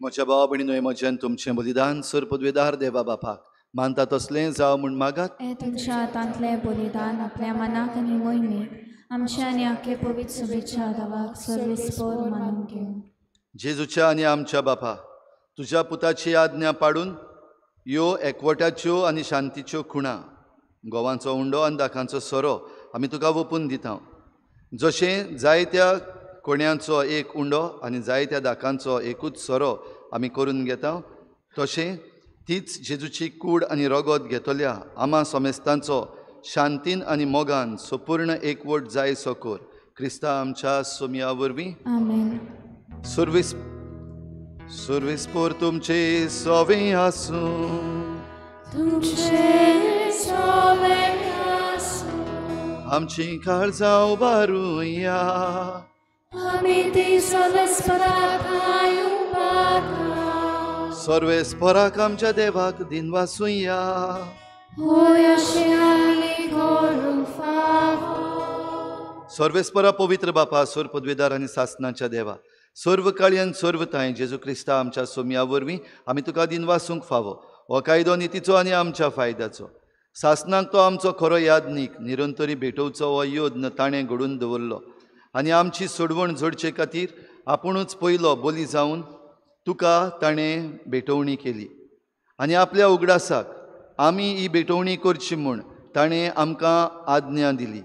S3: म्हज्या भावा भयणीनो, म्हज्यान तुमचें बलिदान सर पदवेदार देवा बापाक मानता तसलें जावं म्हूण मागात.
S2: हे तुमच्या हातांतलें बलिदान आपल्या मनाक आनी मोहिमेक आमच्या आनी आख्खे पवित्र सभेच्या देवाक सर्वेस्पर मानून घेवन.
S3: जेजूच्या आनी आमच्या बापा, तुज्या पुताची आज्ञा पाडून ह्यो एकवटाच्यो आनी शांतीच्यो खुणा, गोवांचो उंडो आनी दाखांचो सोरो आमी तुका ओपून दिता. जशें जायत्या कोण्यांचो एक उंडो आनी जायत्या दाखांचो एकूच सोरो आमी करून घेता, तशें तीच जेजूची कूड आनी रगत घेतल्या आमा समेस्तांचो शांतीन आनी मोगान संपूर्ण एकवट जाय सो कर. क्रिस्ता आमच्या सोमया वरवीं.
S2: आमेन.
S3: सर्वेस्पर तुमचे सोवें आसूं,
S8: तुमचे सोवें आसूं,
S3: आमची काळजां उबारुया,
S8: आमी ती सर्वेस्पराक आयुबाता.
S3: सर्वेस्पराक आमच्या देवाक दिनवासुया,
S8: होय अशें आमी करूंक फावो.
S3: सर्वेस्परा पवित्र बापा, सर पदवेदार आनी सासणाच्या देवा, सर्व काळयेन सर्व ताय जेजू क्रिस्ता आमच्या सोमया वरवीं आमी तुका दिनवासूंक फावो. हो कायदो नितीचो आनी आमच्या फायद्याचो. सासणाक तो आमचो खरो यादनीक निरंतरी भेटोवचो हो योद्न ताणें घडून दवरलो आनी आमची सोडवण जोडचे खातीर आपुणूच पयलो बली जावन तुका ताणें भेटवणी केली आनी आपल्या उगडासाक आमी ही भेटवणी करची म्हूण ताणें आमकां आज्ञा दिली.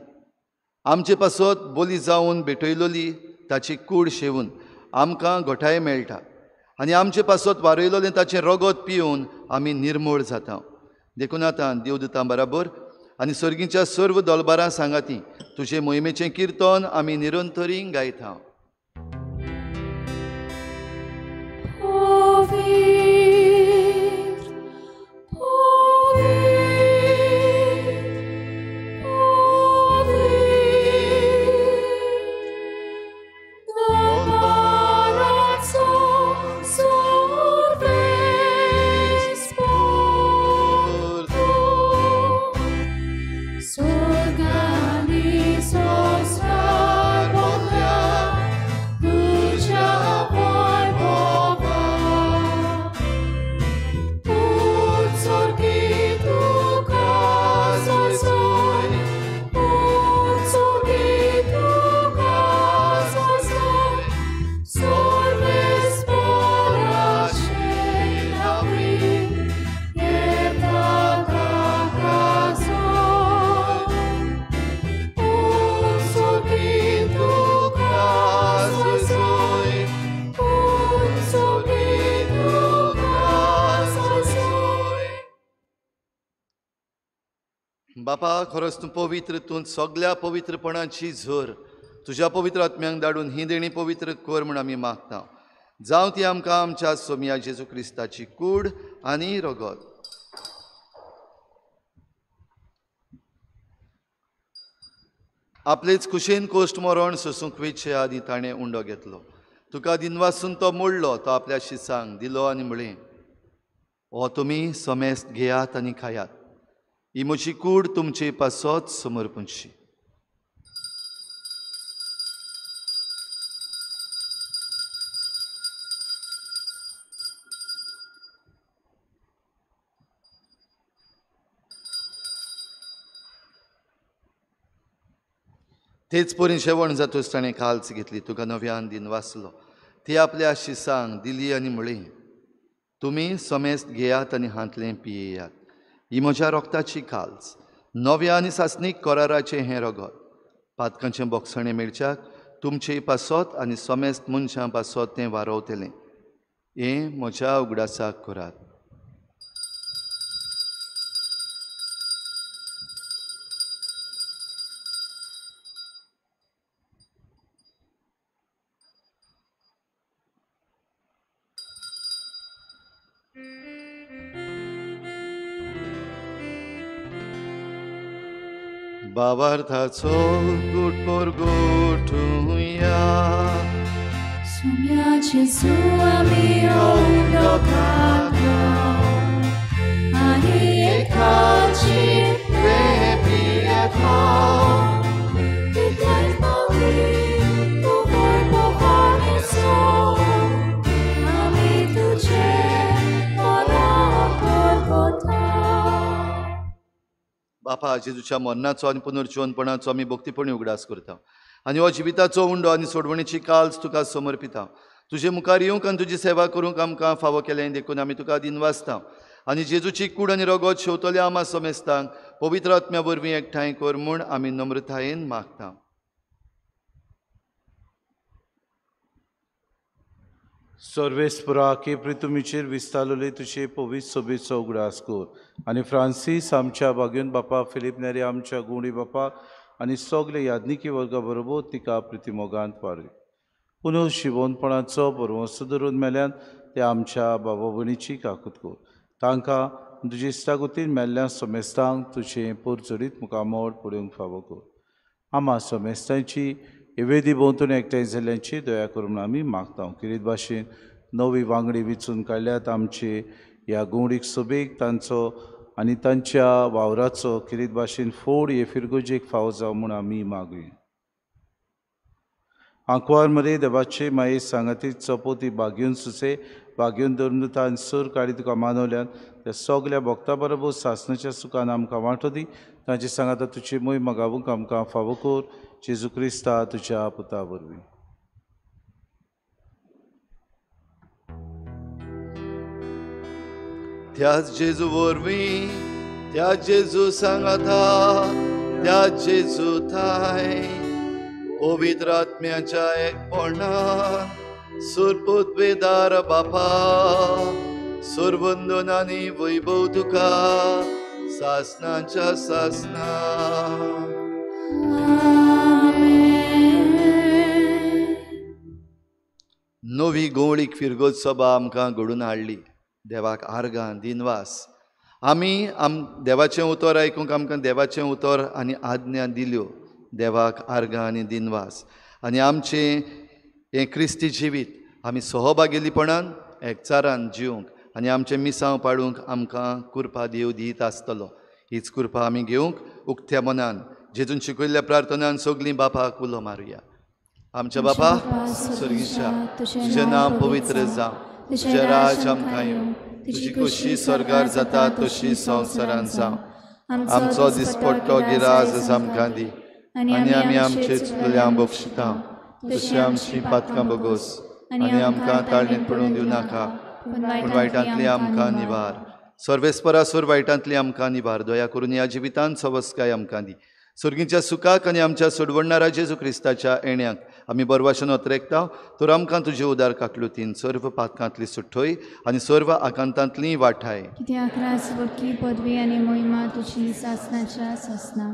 S3: आमचे पासत बली जावन भेटयलोली ताची कूड शेवून आमकां घोटाय मेळटा आनी आमचे पासत वारयलोलें ताचें रगत पिवन आमी निर्मूळ जाता. देखून आतां देवदूतां बराबर आनी सर्गीच्या सर्व दोलबारां सांगाती तुजे मोहिमेचें किर्तन आमी निरंतरी गायता. बापा खरोच तूं पवित्र, तूं सगळ्या पवित्रपणाची झर तुज्या पवित्र आत्म्यांक धाडून ही देणी पवित्र कर म्हूण आमी मागता. जावं ती आमकां आमच्या सोम्या जेजू क्रिस्ताची कूड आनी रगत. आपलेच कुशेन कोश्ट मरण सोसूंक वेचे आदी ताणें उंडो घेतलो. तुका दिनवासून तो मोडलो, तो आपल्या शिसांक दिलो आनी म्हळें, हो तुमी समेस्त घेयात आनी खायात. ही म्हजी कूड तुमचे पासत समर्पणशी. तेच परीन शेवण जातूच ताणें काल्च घेतली, तुका नव्यान दिन वाचलो. ती आपल्या शिसांक दिली आनी म्हळें, तुमी समेस्त घेयात आनी हातलें पियेयात. ही म्हज्या रोगताची काल्च, नव्या आनी सासणीक कराराचें हें रगत. पातकांचें बोगसणें मेळच्याक तुमचे पासत आनी समेस्त मनशां पासत तें वारवतलें. हें म्हज्या उगडासाक करात. बाबार्थाचो गुटपोर गोठुया.
S8: सोम्या जेजू आमी उंडो खाता आनी एकाची पियेता. कितें पावी तूं पळपवानेचो आमी तुजे कोता.
S3: बापा जेजूच्या मरणाचो आनी पुनर्जीवनपणाचो आमी भक्तीपणी उगडास करता आनी हो जिविताचो उंडो आनी सोडवणेची काल्च तुका समर्पिता. तुजे मुखार येवंक आनी तुजी सेवा करूंक आमकां फावो केलें देखून आमी तुका दिन वाचता. आनी जेजूची कूड आनी रगत शेवतल्या आमा समेस्तांक पवित्र आत्म्या वरवीं एकठांय कर म्हूण आमी नम्रतायेन मागता.
S11: सर्वेस्परा केप्री तुमीचेर विस्तारलेली तुजे पवित्र सोबेचो उगडास कर आनी फ्रांसीस आमच्या बागेन बापा, फिलीप नेरे आमच्या गुणी बापा आनी सगळे यादनिकी वर्गा बरोबर तिका प्रितीमोगांत वारय. पुनः शिवणपणाचो बरो सुदरून मेल्यान ते आमच्या बाबा भयणीची काकूत कर. तांकां तुजे इश्टागतीन मेल्ल्या समेस्तांक तुजें परजडीत मुखामोड पळोवंक फावो कर. आमा समेस्तांची येवेदी भोंवतून एकठांय जाल्ल्यांची दया करून आमी मागता. किरीत भाशेन नवी वांगडी विचून काडल्यात आमचे ह्या गुंवडीक सोबेक तांचो आनी तांच्या वावराचो किरीत भाशेन फोड हे फिरगोजेक फावो जावं म्हूण आमी मागुया. आंकवार मरे देवाचे माये सांगातीत चपोती बागेवन सुचे बागेवन धर्मता आनी सर काडी तुका मानवल्यान त्या सगल्या भक्तां बरोबर सासणाच्या सुखान आमकां वांटो दी. तांचे सांगाता तुजी मोय मागावूंक आमकां फावो कर. जेजू क्रिस्ता तुज्या पुता वरवीं.
S3: त्याच जेजू वरवीं, त्या जेजू सांगाता, त्या जेजू थाय पवित्र आत्म्याच्या एकपणान सुरपूत वेदार बापा, सुरवंदन आनी वैभव तुका सासणाच्या सासणा. नवी गवळीक फिरगोत सभा आमकां घडून हाडली. देवाक आर्गां दिनवास. आमी देवाचें उतर आयकूंक आमकां देवाचें उतर आनी आज्ञा दिल्यो. देवाक आर्गां आनी दिनवास आनी आमचें हें क्रिस्ती जिवीत आमी सहभागिलीपणान एकचारान जिवंक आनी आमचें मिसांव पाळूंक आमकां कृपा देव दीत आसतलो. हीच कृपा आमी घेवंक उक्त्या मनान जेजून शिकयल्ल्या प्रार्थनान सगलीं बापाक उलो मारुया. आमच्या बापा स्वर्गीच्या, तुजें नांव पवित्र जावं, तुजें राज आमकां येवं, तुजी खुशी स्वर्गार जाता तशी संवसारांत जावं. आमचो दिसपट्टो गिराज आमकां दी आनी आमी आमचे चुकल्यांक बक्षिता तशी आमची पातकां बगोस आनी आमकां ताळणेंत पडूंक दिवं नाका पूण वायटांतली आमकां निवार. सर्वेस्परासूर वायटांतली आमकां निवार. दया करून ह्या जिवितांत सवस्काय आमकां दी. सर्गीच्या सुखाक आनी आमच्या सोडवणारा जेजू क्रिस्ताच्या येण्याक आमी बरवाशेन ओतरेकता तर आमकां तुजे उदार काकलुतीन सर्व पातकांतली सुट्टोय आनी सर्व आकांतांतली वाठाय.
S2: कित्याक राजवटली पदवी आनी मोहिमा तुजी सासणाच्या सासना.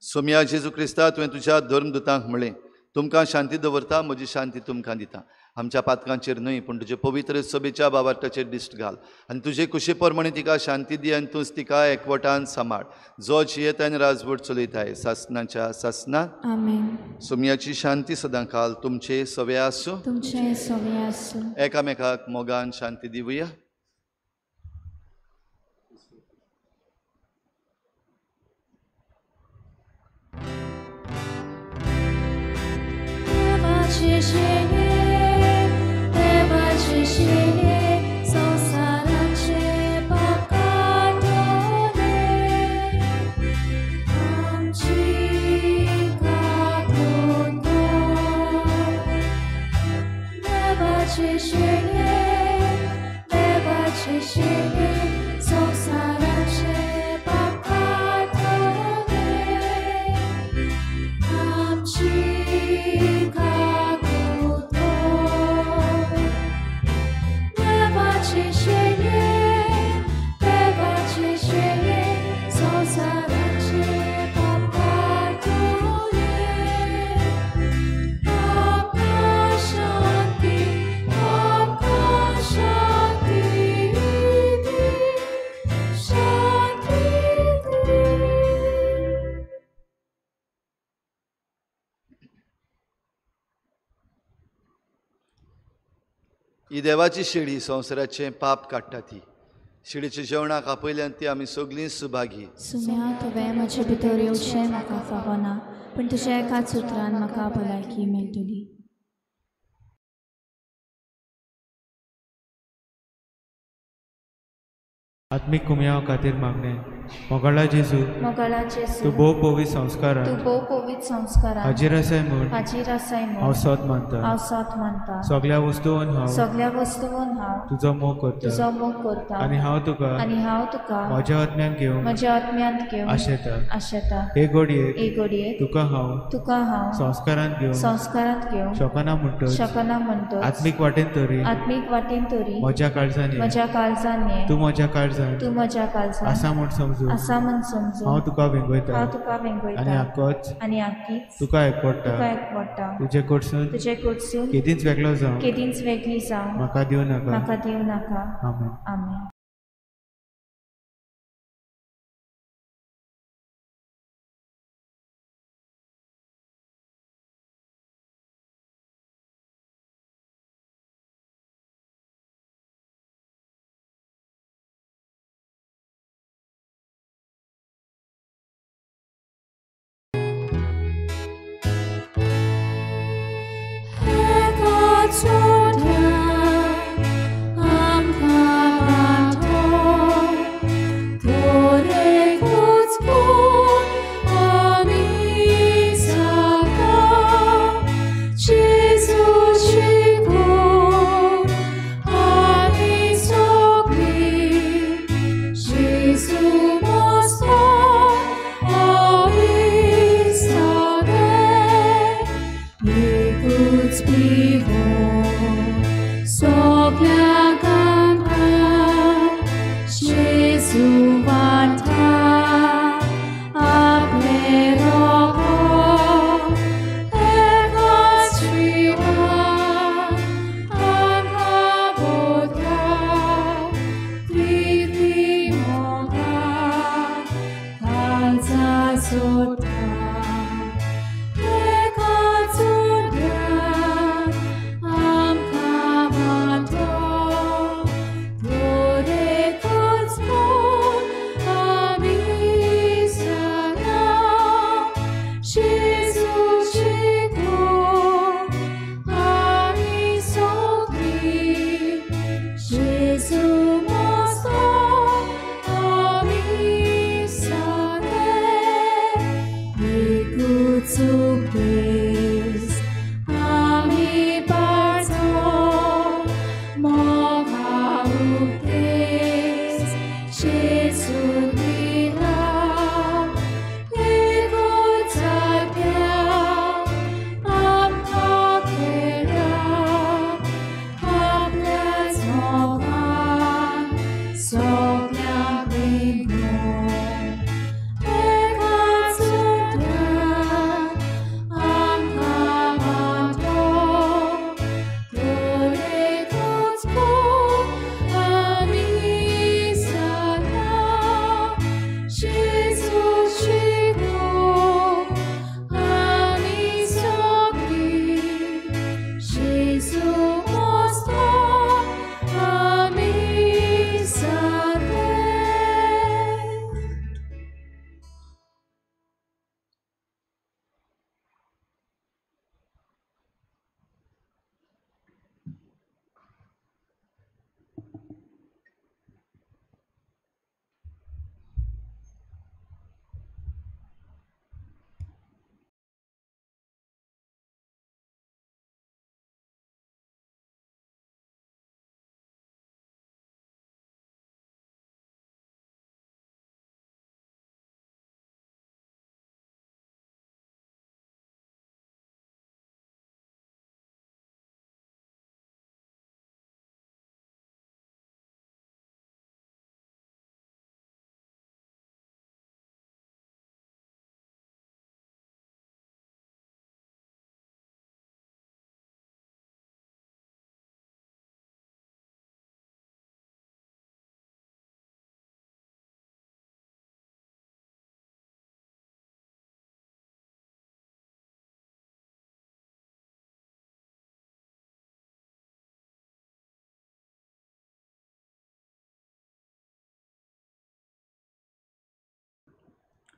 S3: सोम्या जेजू क्रिस्ता तुवें तुज्या धर्मदुतांक म्हणलें तुमकां शांती दवरता म्हजी शांती तुमकां दिता. आमच्या पातकांचेर न्हय पूण तुजे पवित्र सभेच्या बाबाटाचेर दिश्ट घाल आनी तुजे कुशे प्रमाणे तिका शांती दी आनी तूंच तिका एकवटान सांबाळ जो जियेतान राजवट चलयताय सासणाच्या सासनात.
S2: आमेन.
S3: सोम्याची शांती सदां काल तुमचे सवे आसूं.
S2: तुमचे सवे आसूं.
S3: एकामेकाक मोगान शांती दिवया. ही देवाची शेळी संवसाराचें पाप काडटा ती शिडीच्या जेवणाक आपयल्यान ती आमी सगळीं सुभागी.
S2: सुम्या तुवें म्हजे भितर येवचें म्हाका फावना पूण तुज्या एकाच उतरान म्हाका भलायकी मेळटली.
S12: आत्मीक कुमया खातीर मागणे मोगाळा जेजू तूं भोव पवित्र संस्कारां हाजीर आसाय म्हूण हांव सत मानता. सगळ्या वस्तूंत हांव तुजो मोग करता आनी हांव तुका म्हज्या आत्म्यान घेवन आशेता. हे घडयेक तुका हांव संस्कारांत घेवन शकना म्हणटच आत्मीक वाटेन तरी म्हज्या काळजांनी तूं म्हज्या काळजांत आसा म्हूण समजू हांव तुका वेंगयता आनी आख्खीच तुका एकवडटा. तुजे कडसून केदींच वेगळी जावं म्हाका दिवं नाका. आमेन.
S8: Amka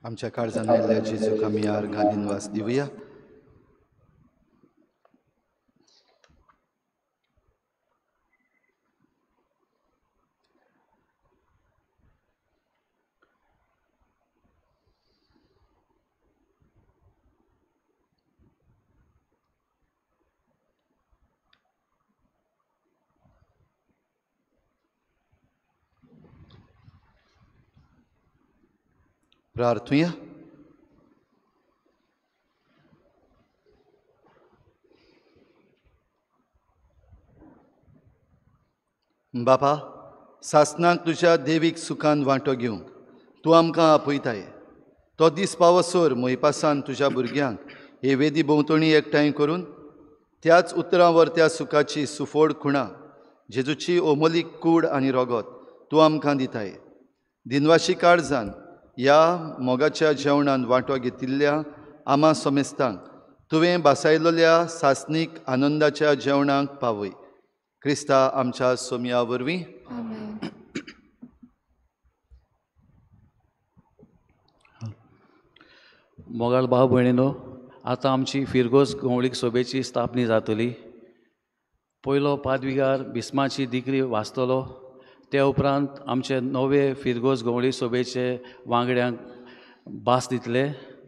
S3: आमच्या काळजान आयिल्ल्या जेजूक आमी यार घालीन वास दिवया. प्रार्थूया. बापा, सासणाक तुज्या देवीक सुखान वांटो घेवंक तूं आमकां आपयताय. तो दीस पावसोर मोहिपासान तुज्या भुरग्यांक हे वेदी भोंवतणी एकठांय करून त्याच उतरांवर त्या सुखाची सुफोड खुणां जेजूची ओमोलीक कूड आनी रोगत तूं आमकां दिताय. दिनवाशी काळजान ह्या मोगाच्या जेवणान वांटो घेतिल्ल्या आमा सोमेस्तांक तुवें बासायलोल्या सासणीक आनंदाच्या जेवणाक पावय. क्रिस्ता आमच्या सोमया वरवीं.
S13: मोगाळ भाव भयणीनो, आतां आमची फिरगोस गवळीक सोबेची स्थापनी जातली. पयलो पादविगार बिस्माची दिकरी वाचतलो. त्या उपरांत आमचे नवे फिरगोस गवळी सोबेचे वांगड्यांक भास दितले.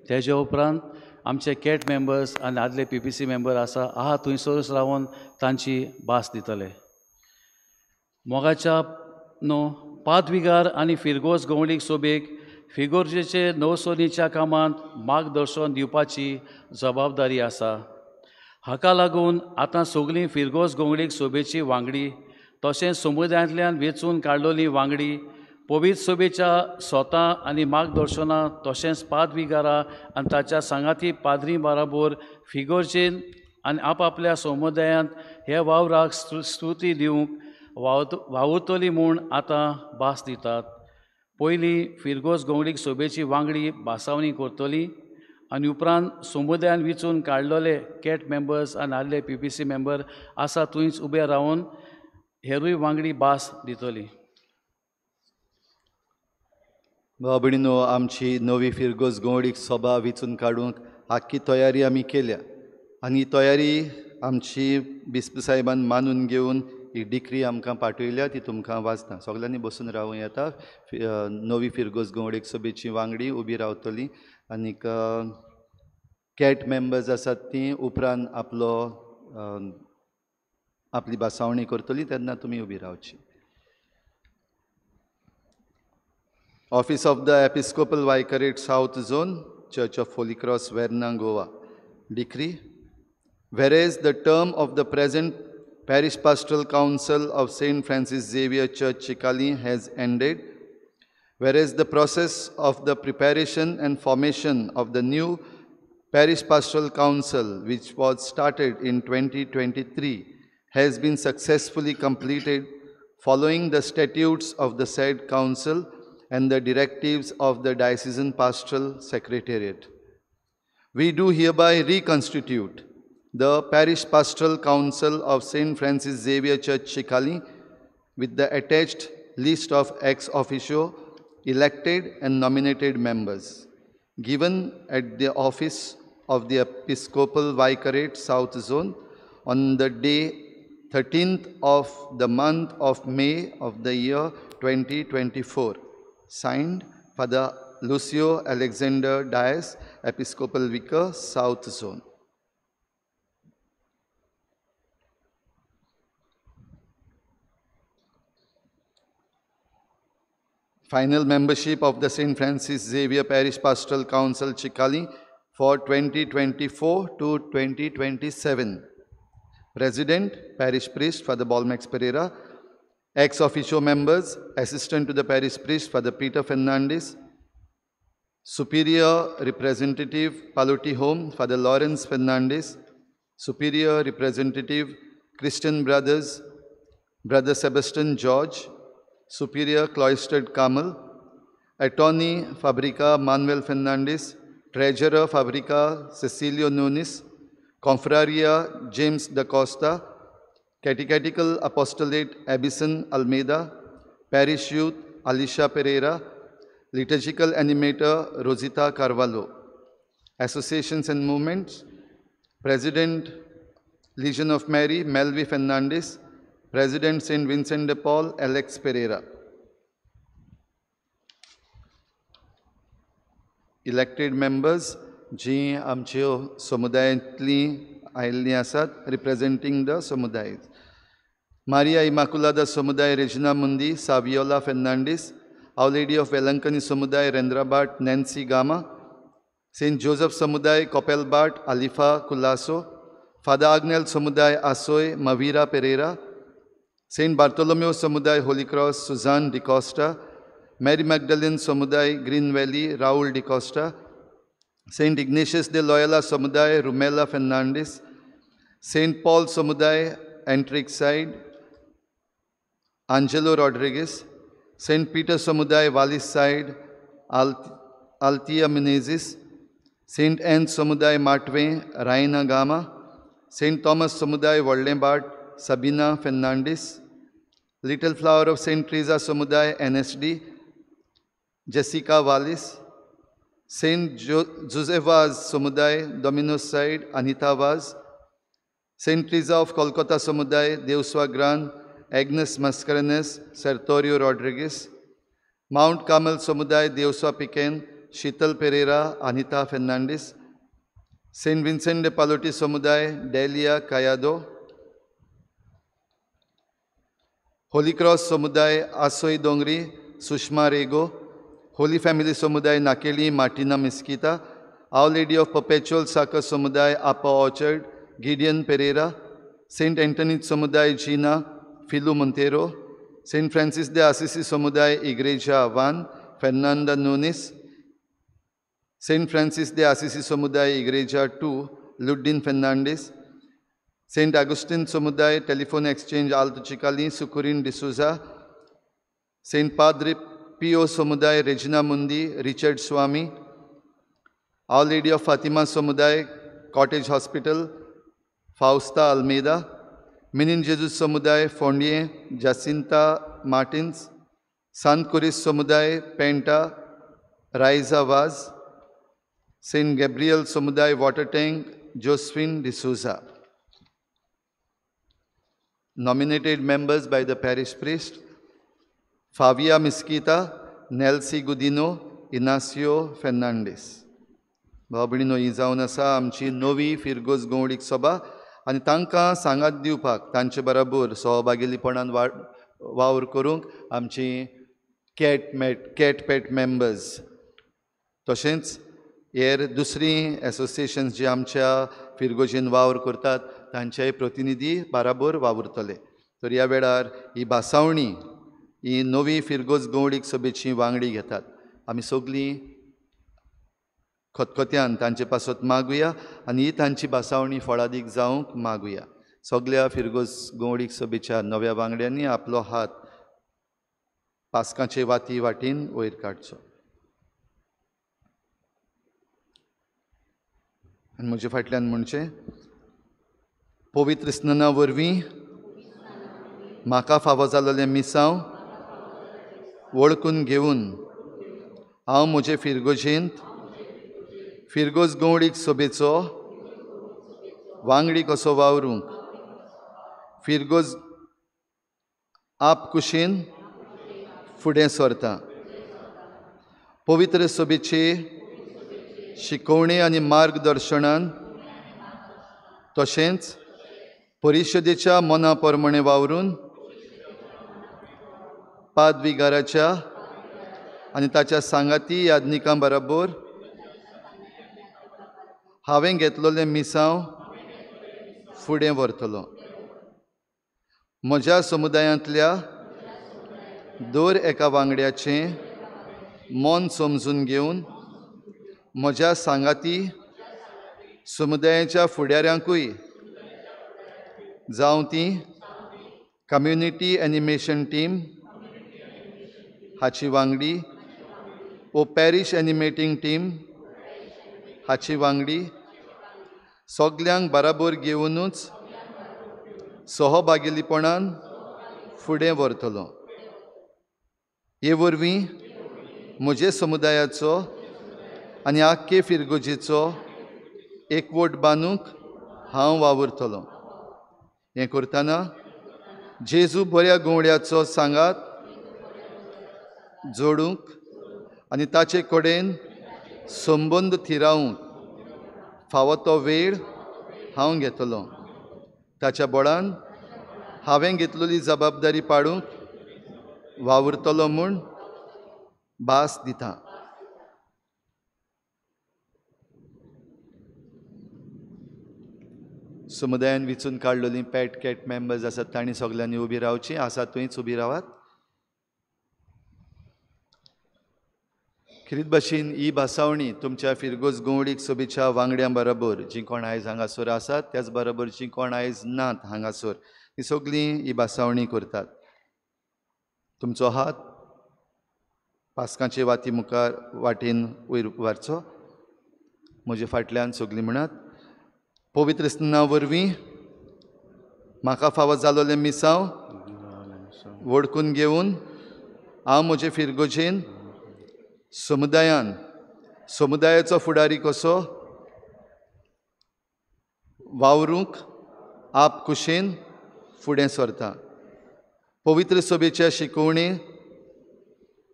S13: तेजे उपरांत आमचे कॅट मेंबर्स आनी आदले PPC मेंबर आहा थंयसरूच रावन तांची भास दितले. मोगाच्या पादविगार आनी फिरगोस गवळीक सोबेक फिगोर्जेचे नवसोनीच्या कामांत मार्गदर्शन दिवपाची जबाबदारी आसा. हाका लागून आतां सगळीं फिरगोस गवळीक सोबेची वांगडी तशेंच समुदायांतल्यान वेंचून काडलोलीं वांगडी पवित्र सोबेच्या स्वता आनी मार्गदर्शनां तशेंच पादविगारा आनी ताच्या सांगाती पाद्री बाराबोर फिगोर्जेन आनी आपआपल्या समुदायांत हे वावराक स्तुती दिवंक वावुरतली म्हूण आतां भास दितात. पयलीं फिरगोस गवळीक सोबेची वांगडी भासावणी करतली आनी उपरांत समुदायान वेंचून काडलेले कॅट मेंबर्स आनी आदले PPC मेंबर आसा थंयच उबे रावन हेरूय वांगडी भास दितली.
S3: भाव भयणीनो, आमची नवी फिरगोस गवळीक सभा वेंचून काडूंक आख्खी तयारी आमी केल्या आनी तयारी आमची बिस्प साहेबान मानून घेवन ही डिक्री आमकां पाठयल्या ती तुमकां वाचता. सगल्यांनी बसून रावूं येता. नवी फिरगोस गवळीक सभेची वांगडी उबी रावतली आनीक कॅट मेंबर्स आसात ती उपरांत आपली भासावणी करतली तेन्ना तुमी उबी रावची. Office of the Episcopal Vicariate South Zone, Church of Holy Cross, Verna, Goa. Decree. Whereas the term of the present Parish Pastoral Council of St. Francis Xavier Church, Chikali has ended, whereas the process of the preparation and formation of the new Parish Pastoral Council, which was started in 2023, has been successfully completed following the statutes of the said council and the directives of the Diocesan Pastoral Secretariat. We do hereby reconstitute the Parish Pastoral Council of St. Francis Xavier Church, Chikali, with the attached list of ex officio elected and nominated members, given at the office of the Episcopal Vicariate South Zone on the day 13th of the month of May of the year 2024. Signed, Father Lucio Alexander Dias, Episcopal Vicar, South Zone. Final membership of the St. Francis Xavier Parish Pastoral Council, Chikali, for 2024 to 2027. President, Parish Priest, Father Balmex Pereira. Ex officio members, Assistant to the Parish Priest, Father Peter Fernandez. Superior Representative, Paluti Home, Father Lawrence Fernandez. Superior Representative, Christian Brothers, Brother Sebastian George. Superior Cloistered Carmel. Attorney Fabrica Manuel Fernandez. Treasurer Fabrica Cecilio Nunes. Confraria James da Costa. Catechetical Apostolate Abison Almeida, Parish Youth Alicia Pereira, liturgical animator Rosita Carvalho. Associations and movements, President Legion of Mary Melvi Fernandez, President St. Vincent de Paul Alex Pereira. Elected members जी आमच्यो समुदायांतलीं आयिल्लीं आसात रिप्रेझेंटींग द समुदाय. Maria Immaculada Samudai Regina Mundi, Saviola Fernandes, Our Lady of Velankani Samudai Rendrabat Nancy Gama, St. Joseph Samudai Kopelbat Alifa Kulaso, Father Agnel Samudai Asoy Mavira Pereira, St. Bartolomeo Samudai Holy Cross Suzanne de Costa, Mary Magdalene Samudai Green Valley Raul de Costa, St. Ignatius de Loyola Samudai Rumela Fernandes, St. Paul Samudai Entric Side, Angelo Rodriguez, St. Peter Samudai Wallis Side, Altia Menezes, St. Anne Samudai Matve, Raina Gama, St. Thomas Samudai Waldenbart, Sabina Fernandes, Little Flower of St. Teresa Samudai NSD, Jessica Wallis, St. Joseph Vaz Samudai Domino's Side, Anita Vaz, St. Teresa of Kolkata Samudai, Deuswa Gran, Agnes Mascarenes, Sertorio Rodriguez, Mount Carmel Samudai, Deuswa Piquen, Sheetal Pereira, Anita Fernandes, St. Vincent de Paloti Samudai, Delia Cayado, Holy Cross Samudai, Asoy Dongri, Sushma Rego, Holy Family Samudai, Nakeli, Martina Mesquita, Our Lady of Perpetual Succor Samudai, Upper Orchard, Gideon Pereira, St. Anthony Samudai, Gina, Filu Montero, St. Francis de Assisi Samudai, Igreja Van, Fernanda Nunes, St. Francis de Assisi Samudai, Igreja 2, Ludin Fernandes, St. Augustine Samudai, Telephone Exchange, Alto Chicali, Sukurin D'Souza, St. Padre Pio Samudai, Regina Mundi, Richard Swami, Our Lady of Fatima Samudai, Cottage Hospital, Fausta Almeida, Minin Jesus Samudai, Fondier, Jacinta Martins, San Curis Samudai, Penta, Raiza Vaz, St. Gabriel Samudai Water Tank, Josephine D'Souza. Nominated members by the parish priest, Favia Mesquita, Nelsie Gudino, Inacio Fernandes. भाव भयणीनो ही जावन आसा आमची नवी फिरगोज गवळीक सभा आनी तांकां सांगात दिवपाक तांचे बरोबर सहभागिलीपणान वावर करूंक आमची कॅट पेट मेंबर्स तशेंच हेर दुसरी एसोसिएशन्स जी आमच्या फिरगोजीन वावर करतात तांचेय प्रतिनिधी बराबर वावुरतले. तर ह्या वेळार ही भासावणी ही नवी फिरगोज गवळीक सभेची वांगडी घेतात. आमी सगळीं खतखत्यान तांचे पासत मागुया आनी ही तांची भासावणी फळादीक जावंक मागुया. सगळ्या फिरगोज गवळीक सभेच्या नव्या वांगड्यांनी आपलो हात पास्कांचे वाती वाटेन वयर काडचो. आनी म्हजे फाटल्यान म्हणचे पवित्र स्नाना वरवीं म्हाका फावो जाल्लें मिसांव वळखून घेवन हांव म्हजे फिरगोजेंत फिरगोज गवळीक सभेचो वांगडी कसो वावरूंक फिरगोज आपकुशीन फुडें सरता. पवित्र सभेचे शिकवणे आनी मार्गदर्शनान तशेंच परिशदेच्या मना प्रमाणे वावरून पादविगाराच्या आनी ताच्या सांगाती याज्ञिकां बरोबर हांवें घेतलेलें मिसांव फुडें व्हरतलो. म्हज्या समुदायांतल्या दर एका वांगड्याचें मन समजून घेवन म्हज्या सांगाती समुदायाच्या फुडाऱ्यांकूय जावं ती कम्युनिटी एनिमेशन टीम हाची वांगडी वो पॅरिश एनिमेटींग टीम हाची वांगडी सगल्यांक बराबर घेवनूच सहभागिलीपणान फुडें व्हरतलो. हे वरवीं म्हजे समुदायाचो आनी आख्खे फिरगोजेचो एकवट बांदूंक हांव वावुरतलों. हें करतना जेजू बऱ्या गवंड्याचो सांगात जोडूंक आनी ताचे कडेन संबंद थिरावंक फावो तो वेळ हांव घेतलों. ताच्या बळान हांवें घेतलेली जबाबदारी पाडूंक वावुरतलो म्हूण भास दितां. समुदायान विचून काडलेलीं पॅट कॅट मेंबर्स आसात तांणी सगल्यांनी उबी रावची. आसा थंयच उबी रावात. खरीत भाशेन ही भासावणी तुमच्या फिरगोज गवळीक सोबीच्या वांगड्यां बरोबर जीं कोण आयज हांगासर आसात त्याच बरोबर जीं कोण आयज नात हांगासर तीं सगळीं ही भासावणी करतात. तुमचो हात पास्कांचे वाती मुखार वाटेन वयर व्हरचो. म्हजे फाटल्यान सगळीं म्हणात. पवित्र स्नाना वरवीं म्हाका फावो जालोलें मिसांव वळखून घेवन हांव म्हजे फिरगोजेन समुदायाचो फुडारी कसो वावरूंक आपकुशेन फुडें सरता. पवित्र सभेच्या शिकवणी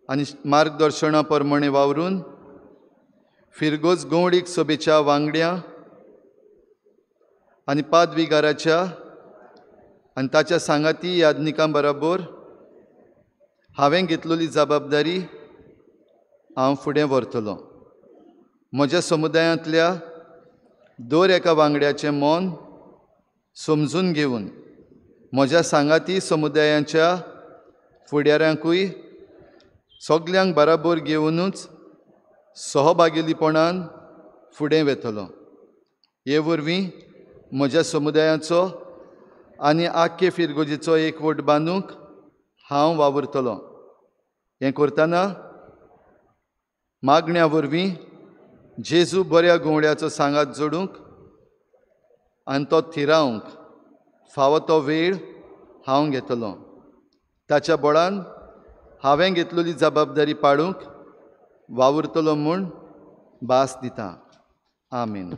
S3: आनी मार्गदर्शना प्रमाणें वावरून फिरगोज गवळीक सभेच्या वांगड्यां आनी पादविगाराच्या आनी ताच्या सांगाती यादनिकां बरोबर हांवें घेतलेली जबाबदारी हांव फुडें व्हरतलों. म्हज्या समुदायांतल्या दर एका वांगड्याचें मन समजून घेवन म्हज्या सांगाती समुदायांच्या फुडाऱ्यांकूय सगल्यांक बराबर घेवनूच सहभागिलीपणान फुडें वेतलों. हे वरवीं म्हज्या समुदायाचो आनी आख्खे फिरगोजेचो एकवट बांदूंक हांव वावुरतलों. हें करतना मागण्या वरवीं जेजू बऱ्या गवंड्याचो सांगात जोडूंक आनी तो थिरावंक फावो तो वेळ हांव घेतलों. ताच्या बळान हांवें घेतलेली जबाबदारी पाडूंक वावुरतलो म्हूण भास दितां. आमीन.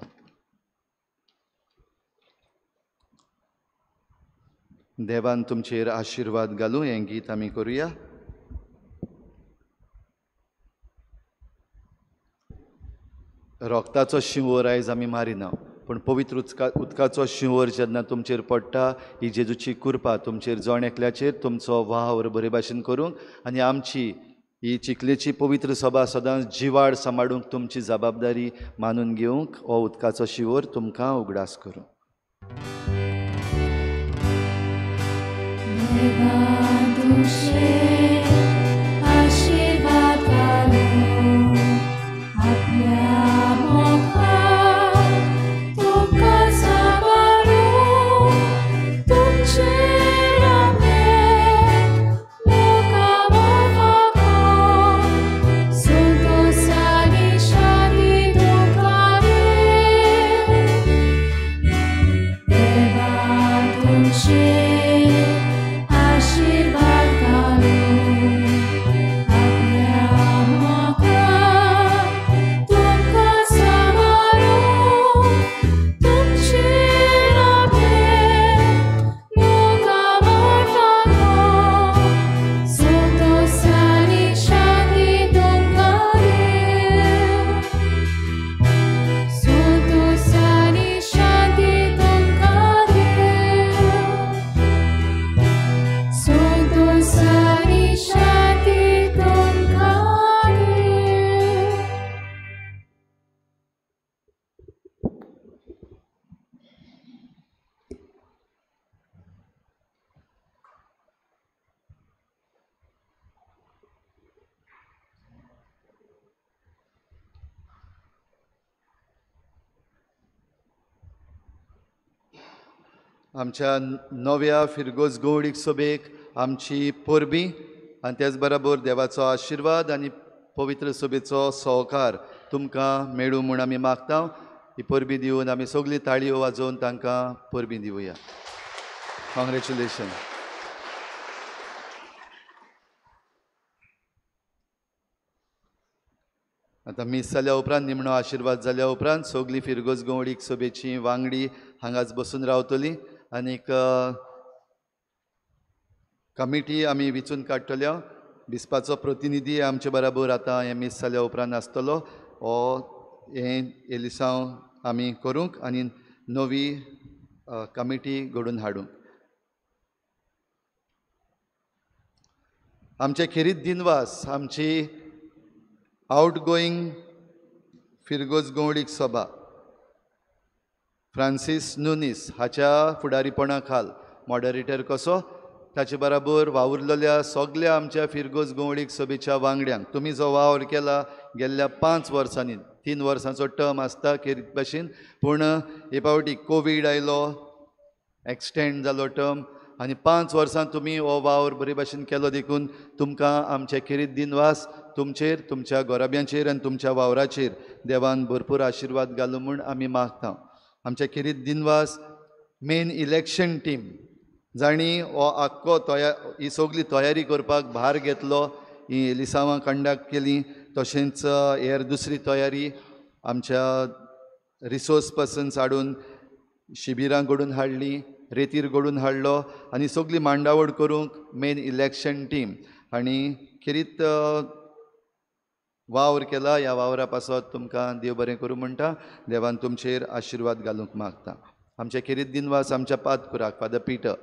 S3: देवान तुमचेर आशिर्वाद घालूं. हें गीत आमी करुया. रोगताचो शिंवर आयज आमी मारिना पूण पवित्र उदकाचो शिंवर जेन्ना तुमचेर पडटा ही जेजूची कृपा तुमचेर जण एकल्याचेर तुमचो वावर बरे भाशेन करूंक आनी आमची ही चिखलेची पवित्र सभा सदांच जिवाड सांबाळूंक तुमची जबाबदारी मानून घेवंक हो उदकाचो शिंवर तुमकां उगडास करूं. आमच्या नव्या फिरगोज गवळीक सभेक आमची परबीं आनी त्याच बरोबर देवाचो आशिर्वाद आनी पवित्र सभेचो सहकार तुमकां मेळूं म्हूण आमी मागता. ही परबीं दिवन आमी सगळीं ताळयो वाजोवन तांकां परबीं दिवया. कॉंग्रेच्युलेशन. आतां मीस जाल्या उपरांत निमणो आशिर्वाद जाल्या उपरांत सगलीं फिरगोज गवळीक सभेचीं वांगडी हांगाच बसून रावतलीं आनीक कमिटी आमी वेंचून काडटल्यो. बिस्पाचो प्रतिनिधी आमचे बराबर आतां हे मीस जाल्या उपरांत आसतलो. हो हे लिसांव आमी करूंक आनी नवी कमिटी घडोवन हाडूंक. आमचे खेरीत दिनवास आमची आउटगोईंग फिरगोज गवळीक सभा फ्रांसीस नुनीस हाच्या फुडारीपणा खाल मॉडरेटर कसो ताचे बराबर वावुरलेल्या सगळ्या आमच्या फिरगोज गवळीक सभेच्या वांगड्यांक तुमी जो वावर केला गेल्ल्या 5 वर्सांनी 3 वर्सांचो टर्म आसता खेरीत भाशेन, पूण हे फावटी कोवीड आयलो, एक्सटेंड जालो टर्म आनी 5 वर्सां तुमी हो वावर बरे भाशेन केलो देखून तुमकां आमचे खेरीत दिनवास तुमचेर, तुमच्या गोराब्यांचेर आनी तुमच्या वावराचेर देवान भरपूर आशिर्वाद घालूं म्हूण आमी मागता. आमचे खेरीत दिनवास मेन इलेक्शन टीम जाणी हो आख्खो ही सगळी तयारी करपाक भार घेतलो, ही लिसांवां कंडक्ट केली, तशेंच हेर दुसरी तयारी आमच्या रिसोर्स पर्सन्स हाडून शिबिरां घडोवन हाडली, रेतीर घडोवन हाडलो आनी सगळी मांडावळ करूंक मेन इलेक्शन टीम आनी खेरीत वावर केला. ह्या वावरा पासत तुमकां देव बरें करूं म्हणटा, देवान तुमचेर आशिर्वाद घालूंक मागता. आमचे खेरीत दिनवास आमच्या पादकुराक फादर पिटर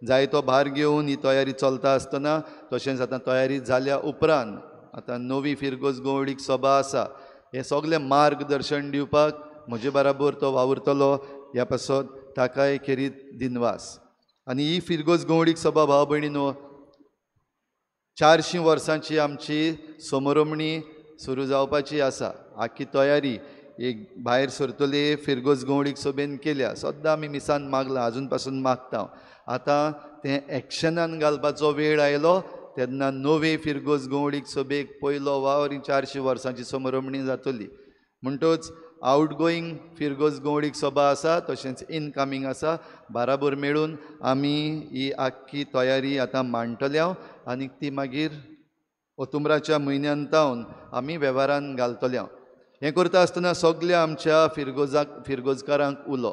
S3: जाय तो भार घेवन ही तयारी चलता आसतना, तशेंच आतां तयारी जाल्या उपरांत आतां नवी फिरगोज गवळीक सभा आसा हें सगळें मार्गदर्शन दिवपाक म्हजे बराबर तो वावुरतलो. ह्या पासत ताकाय खेरीत दिनवास. आनी ही फिरगोज गवळीक सभा भाव भयणीनो 400 वर्सांची आमची समोरमणी सुरू जावपाची आसा. आख्खी तयारी एक भायर सरतले फिरगोज गवळीक सभेन केल्या, सद्दां आमी मिसान मागलां, आजून पासून मागता. आतां तें एक्शनान घालपाचो वेळ आयलो तेन्ना नवे फिरगोज गवळीक सभेक पयलो वावर 400 वर्सांची समोरमणी जातली. म्हणटच आउटगोईंग फिरगोज गवळीक सभा आसा, तशेंच इनकमींग आसा, बाराबर मेळून आमी ही आख्खी तयारी आतां मांडटल्या आनी ती मागीर ऑक्टोबराच्या म्हयन्यांतावन आमी वेव्हारान घालतल्या. हें करता आसतना सगळ्या आमच्या फिरगोजकारांक उलो,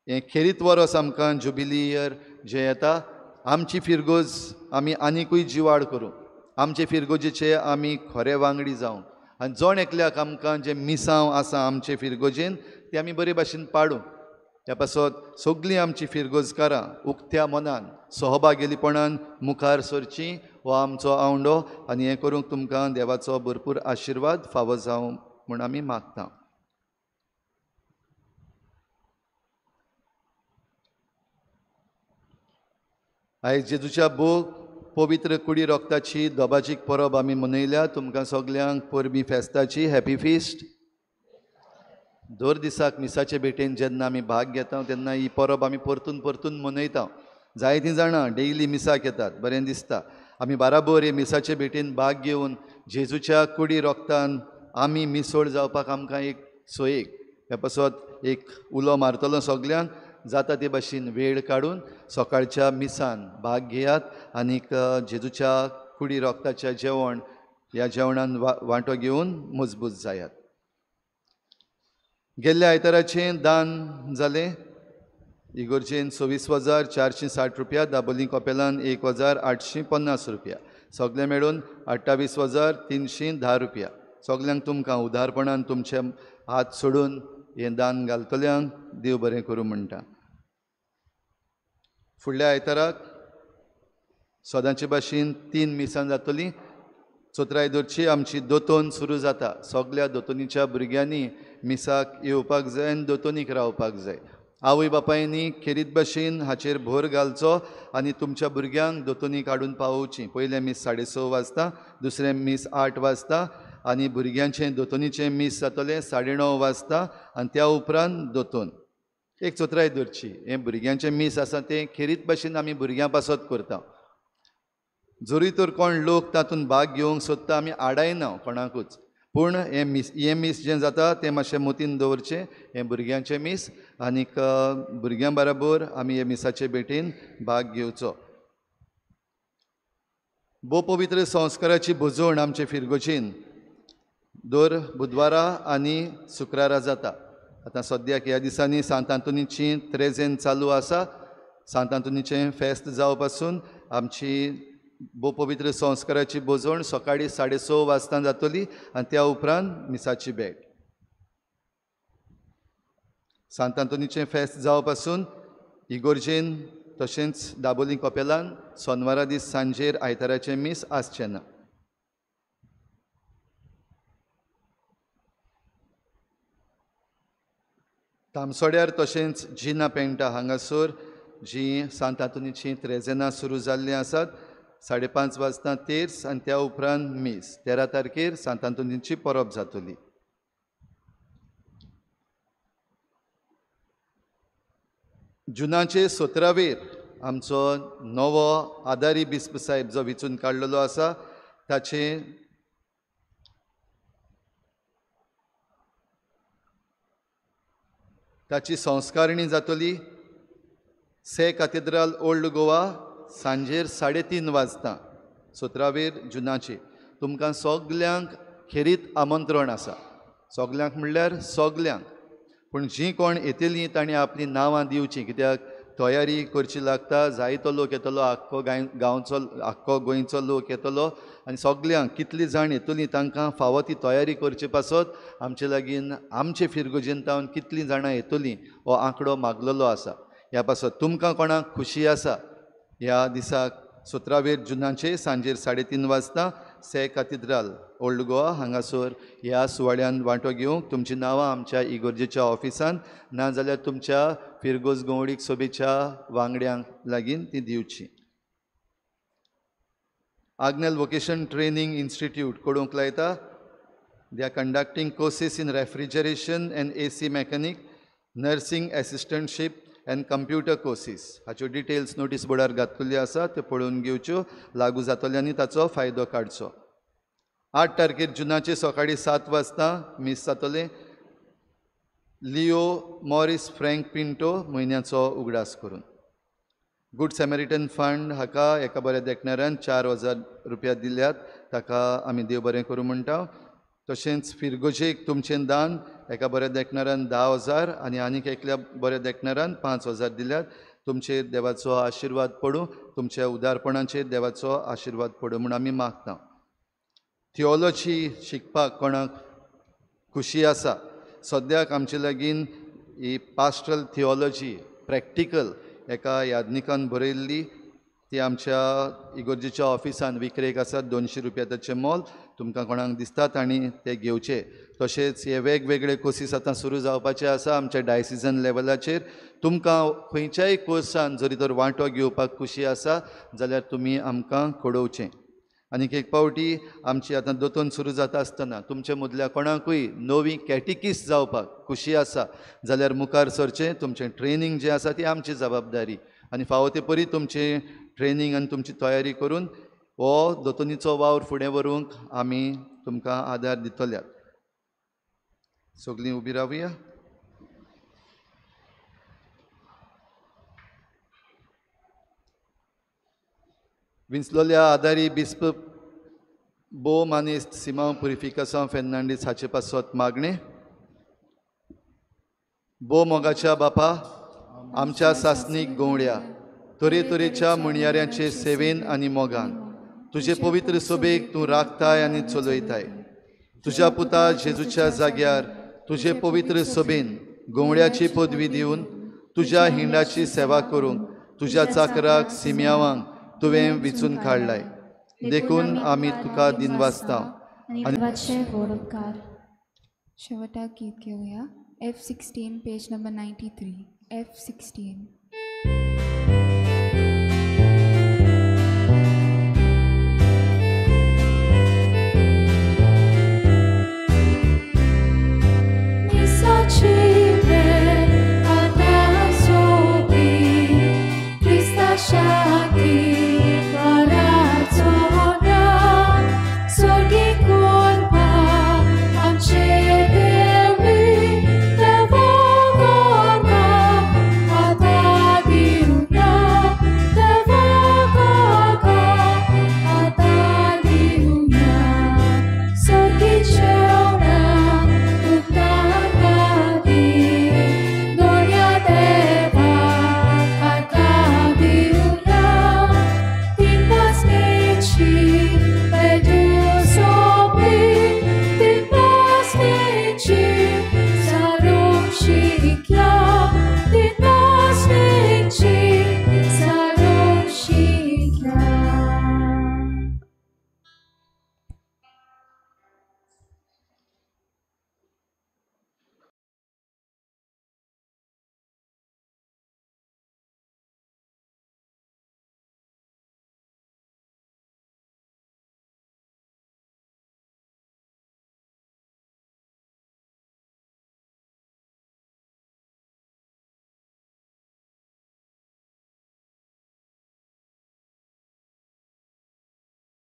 S3: हें खेरीत वरोस आमकां जुबिली इयर जें येता, आमची फिरगोज आमी आनिकूय जिवाड करूं, आमचे फिरगोजेचे आमी खरे वांगडी जावं आनी जोण एकल्याक आमकां जे मिसांव आसा आमचे फिरगोजेन ते आमी बरे भाशेन पाडूं. ह्या पासत सगळीं आमची फिरगोजकारां उक्त्या मनान सहभागिलीपणान मुखार सरचीं हो आमचो आवंडो आनी हें करूंक तुमकां देवाचो भरपूर आशिर्वाद फावो जावं म्हूण आमी मागता. आयज जेजूच्या पवित्र कुडी रोगताची दोबाजीक परब आमी मनयल्या. तुमकां सगल्यांक परबी फेस्ताची हॅपी फिस्ट. दर दिसाक मिसाचे भेटेन जेन्ना आमी भाग घेता तेन्ना ही परब आमी परतून परतून मनयता. जायतीं जाणां डेयली मिसाक येतात, बरें दिसता. आमी बाराबर हे मिसाचे भेटेन भाग घेवन जेजूच्या कुडी रोगतान आमी मिसळ जावपाक आमकां एक सोयेक ह्या पासत एक उलो मारतलो सगल्यांक. जाता ते भाशेन वेळ काडून सकाळच्या मिसान भाग घेयात आनीक जेजूच्या कुडी रोगताचें जेवण ह्या जेवणान वांटो घेवन मजबूत जायात. गेल्ल्या आयताराचें दान जालें इगोर्जेन 26,460 रुपया, दाबोलीं कॉपेलान 1,850 रुपया, सगळे मेळून 28,310 रुपया. सगल्यांक तुमकां उदारपणान तुमचे हात सोडून हें दान घालतल्यांक देव बरें करूं म्हणटा. फुडल्या आयताराक सदांचे भाशेन 3 मिसां जातलीं. चोत्रायदोरची आमची दोतोन सुरू जाता. सगळ्या दोतोनीच्या भुरग्यांनी मिसाक येवपाक जाय आनी दोतोनीक रावपाक जाय. आवय बापायनी खेरीत भाशेन हाचेर भर घालचो आनी तुमच्या भुरग्यांक दोतोनीक हाडून पावोवचीं. पयलें मीस 6:30 वाजता, दुसरें मीस 8 वाजता आनी भुरग्यांचें दोतोनीचें मीस जातलें 9:30 वाजता आनी त्या उपरांत दोतोन. एक चोत्राय दरची हें भुरग्यांचें मीस आसा तें खेरीत भाशेन आमी भुरग्यां पासत करता. जरी तर कोण लोक तातूंत भाग घेवंक सोदता आमी आडायना कोणाकूच, पूण हें मीस जें जाता तें मातशें मतीन दवरचें. हें भुरग्यांचें मीस आनीक भुरग्यां बराबर आमी हे मिसाचे भेटेन भाग घेवचो. भोव पवित्र संस्काराची भुजवण आमचे फिरगोजेन दर बुधवारा आनी शुक्रारा जाता. आतां सद्याक ह्या दिसांनी सांत आंतोनीची त्रेजेन चालू आसा. सांत आंतोनीचें फेस्त जावं पासून आमची भोव पवित्र संस्काराची बोजवण सकाळीं 6:30 वाजता जातली आनी त्या उपरांत मिसाची भेट. सांत आंतोनीचें फेस्त जावं पासून इगोर्जेन तशेंच दाबोलीं कपेलान सोनवारा दीस सांजेर आयताराचें मीस आसचें ना. तामसोड्यार तशेंच जिना पेंटा हांगासर जीं सांत आंतोनीचीं त्रेजेनां सुरू जाल्लीं आसात. 5:30 वाजता तेर्स आनी त्या उपरांत मीस. 13 तारखेर सांत आंतोनीची परब जातली. जुनाचे 17वेर आमचो नवो आदारी बिस्प साहेब जो वेंचून काडलेलो आसा ताची संस्कारणी जातली. से कॅथेड्रल ओल्ड गोवा सांजेर 3:30 वाजता 17वेर जुनाचे. तुमकां सगल्यांक खेरीत आमंत्रण आसा. सगल्यांक म्हणल्यार सगल्यांक. पूण जीं कोण येतलीं तांणी आपलीं नांवां दिवचीं, कित्याक तयारी करची लागता. जायतो लोक येतलो, आख्खो गोंयचो लोक येतलो आनी सगल्यांक कितलीं जाण येतलीं तांकां फावो ती तयारी करची पासत आमचे लागीं आमचे फिरगोजेंतावन कितलीं जाणां येतलीं हो आंकडो मागलेलो आसा. ह्या पासत तुमकां कोणाक खुशी आसा ह्या दिसाक 17वेर जुनाचे सांजेर 3:30 वाजता से कॅथेड्रल ओल्ड गोवा हांगासर ह्या सुवाळ्यान वांटो घेवंक तुमचीं नांवां आमच्या इगोर्जेच्या ऑफिसान नाजाल्यार तुमच्या फिरगोज गवळीक सोबेच्या वांगड्यांक लागीं ती दिवची. आग्नेल वोकेशन ट्रेनिंग इन्स्टिट्यूट कळोवंक लायता. They are conducting courses in refrigeration and AC mechanic, nursing assistantship and computer courses. हाच्यो डिटेल्स नोटीस बोर्डार घातलेल्यो आसा, त्यो पळोवन घेवच्यो. लागू जातल्यांनी ताचो फायदो काडचो. 8 तारखेर जुनाचे सकाळीं 7 वाजता मीस जातलें. लिओ मॉरिस फ्रँक पिंटो म्हयन्याचो उगडास करून. गूड सॅमरिटन फंड हाका एका बऱ्या देखण्यारान 4,000 रुपया दिल्यात. ताका आमी देव बरें करूं म्हणटा. तशेंच फिरगोजेक तुमचें दान एका बऱ्या देखण्यारान 10,000 आनी आनीक एकल्या बऱ्या देखण्यारान 5,000 दिल्यात. तुमचेर देवाचो आशिर्वाद पडूं, तुमच्या उदारपणाचेर देवाचो आशिर्वाद पडूं म्हूण आमी मागता. थियोलॉजी शिकपाक कोणाक खुशी आसा, सद्याक आमचे लागीं ही पास्ट्रल थियोलॉजी प्रॅक्टिकल एका यादनिकान बरयल्ली ती आमच्या इगोर्जेच्या ऑफिसान विक्रेक आसा. 200 रुपया ताचें मोल. तुमकां कोणाक दिसतात आनी ते घेवचे. तशेंच हे वेगवेगळे कोर्सीस आतां सुरू जावपाचे आसा आमच्या डायसिजन लेवलाचेर. तुमकां खंयच्याय कोर्सान जरी तर वांटो घेवपाक खुशी आसा जाल्यार तुमी आमकां कळोवचें. आनीक एक पावटी आमची आतां दोतोन सुरू जाता आसतना तुमच्या मदल्या कोणाकूय नवी कॅटिकिस्ट जावपाक खुशी आसा जाल्यार मुखार सरचें. तुमचें ट्रेनींग जें आसा ती आमची जबाबदारी आनी फावो ते परी तुमचें ट्रेनींग आनी तुमची तयारी करून हो दोतोनीचो वावर फुडें व्हरूंक आमी तुमकां आदार दितल्यात. सगळीं उबी रावया. विंचलोल्या आदारी बिस्प बो मानेस्त सिमांव पुरिफिकासांव फेर्नांडीस हाचे पासत मागणे. बो मोगाच्या बापा, आमच्या सासणीक गवळ्या तरेतरेच्या म्हणयाऱ्यांचे सेवेन आनी मोगान तुजे पवित्र सोबेक तूं राखताय आनी चलयताय. तुज्या पुता जेजूच्या जाग्यार तुजे पवित्र सोबेन गवळ्याची पदवी दिवन तुज्या हिंडाची सेवा करूंक तुज्या चाकराक सिम्यावांक तुवें विचून काडलाय. देखून आमी तुका दिनवासता.
S10: शेवटाक गीत घेवया. F16 page number 93. F16.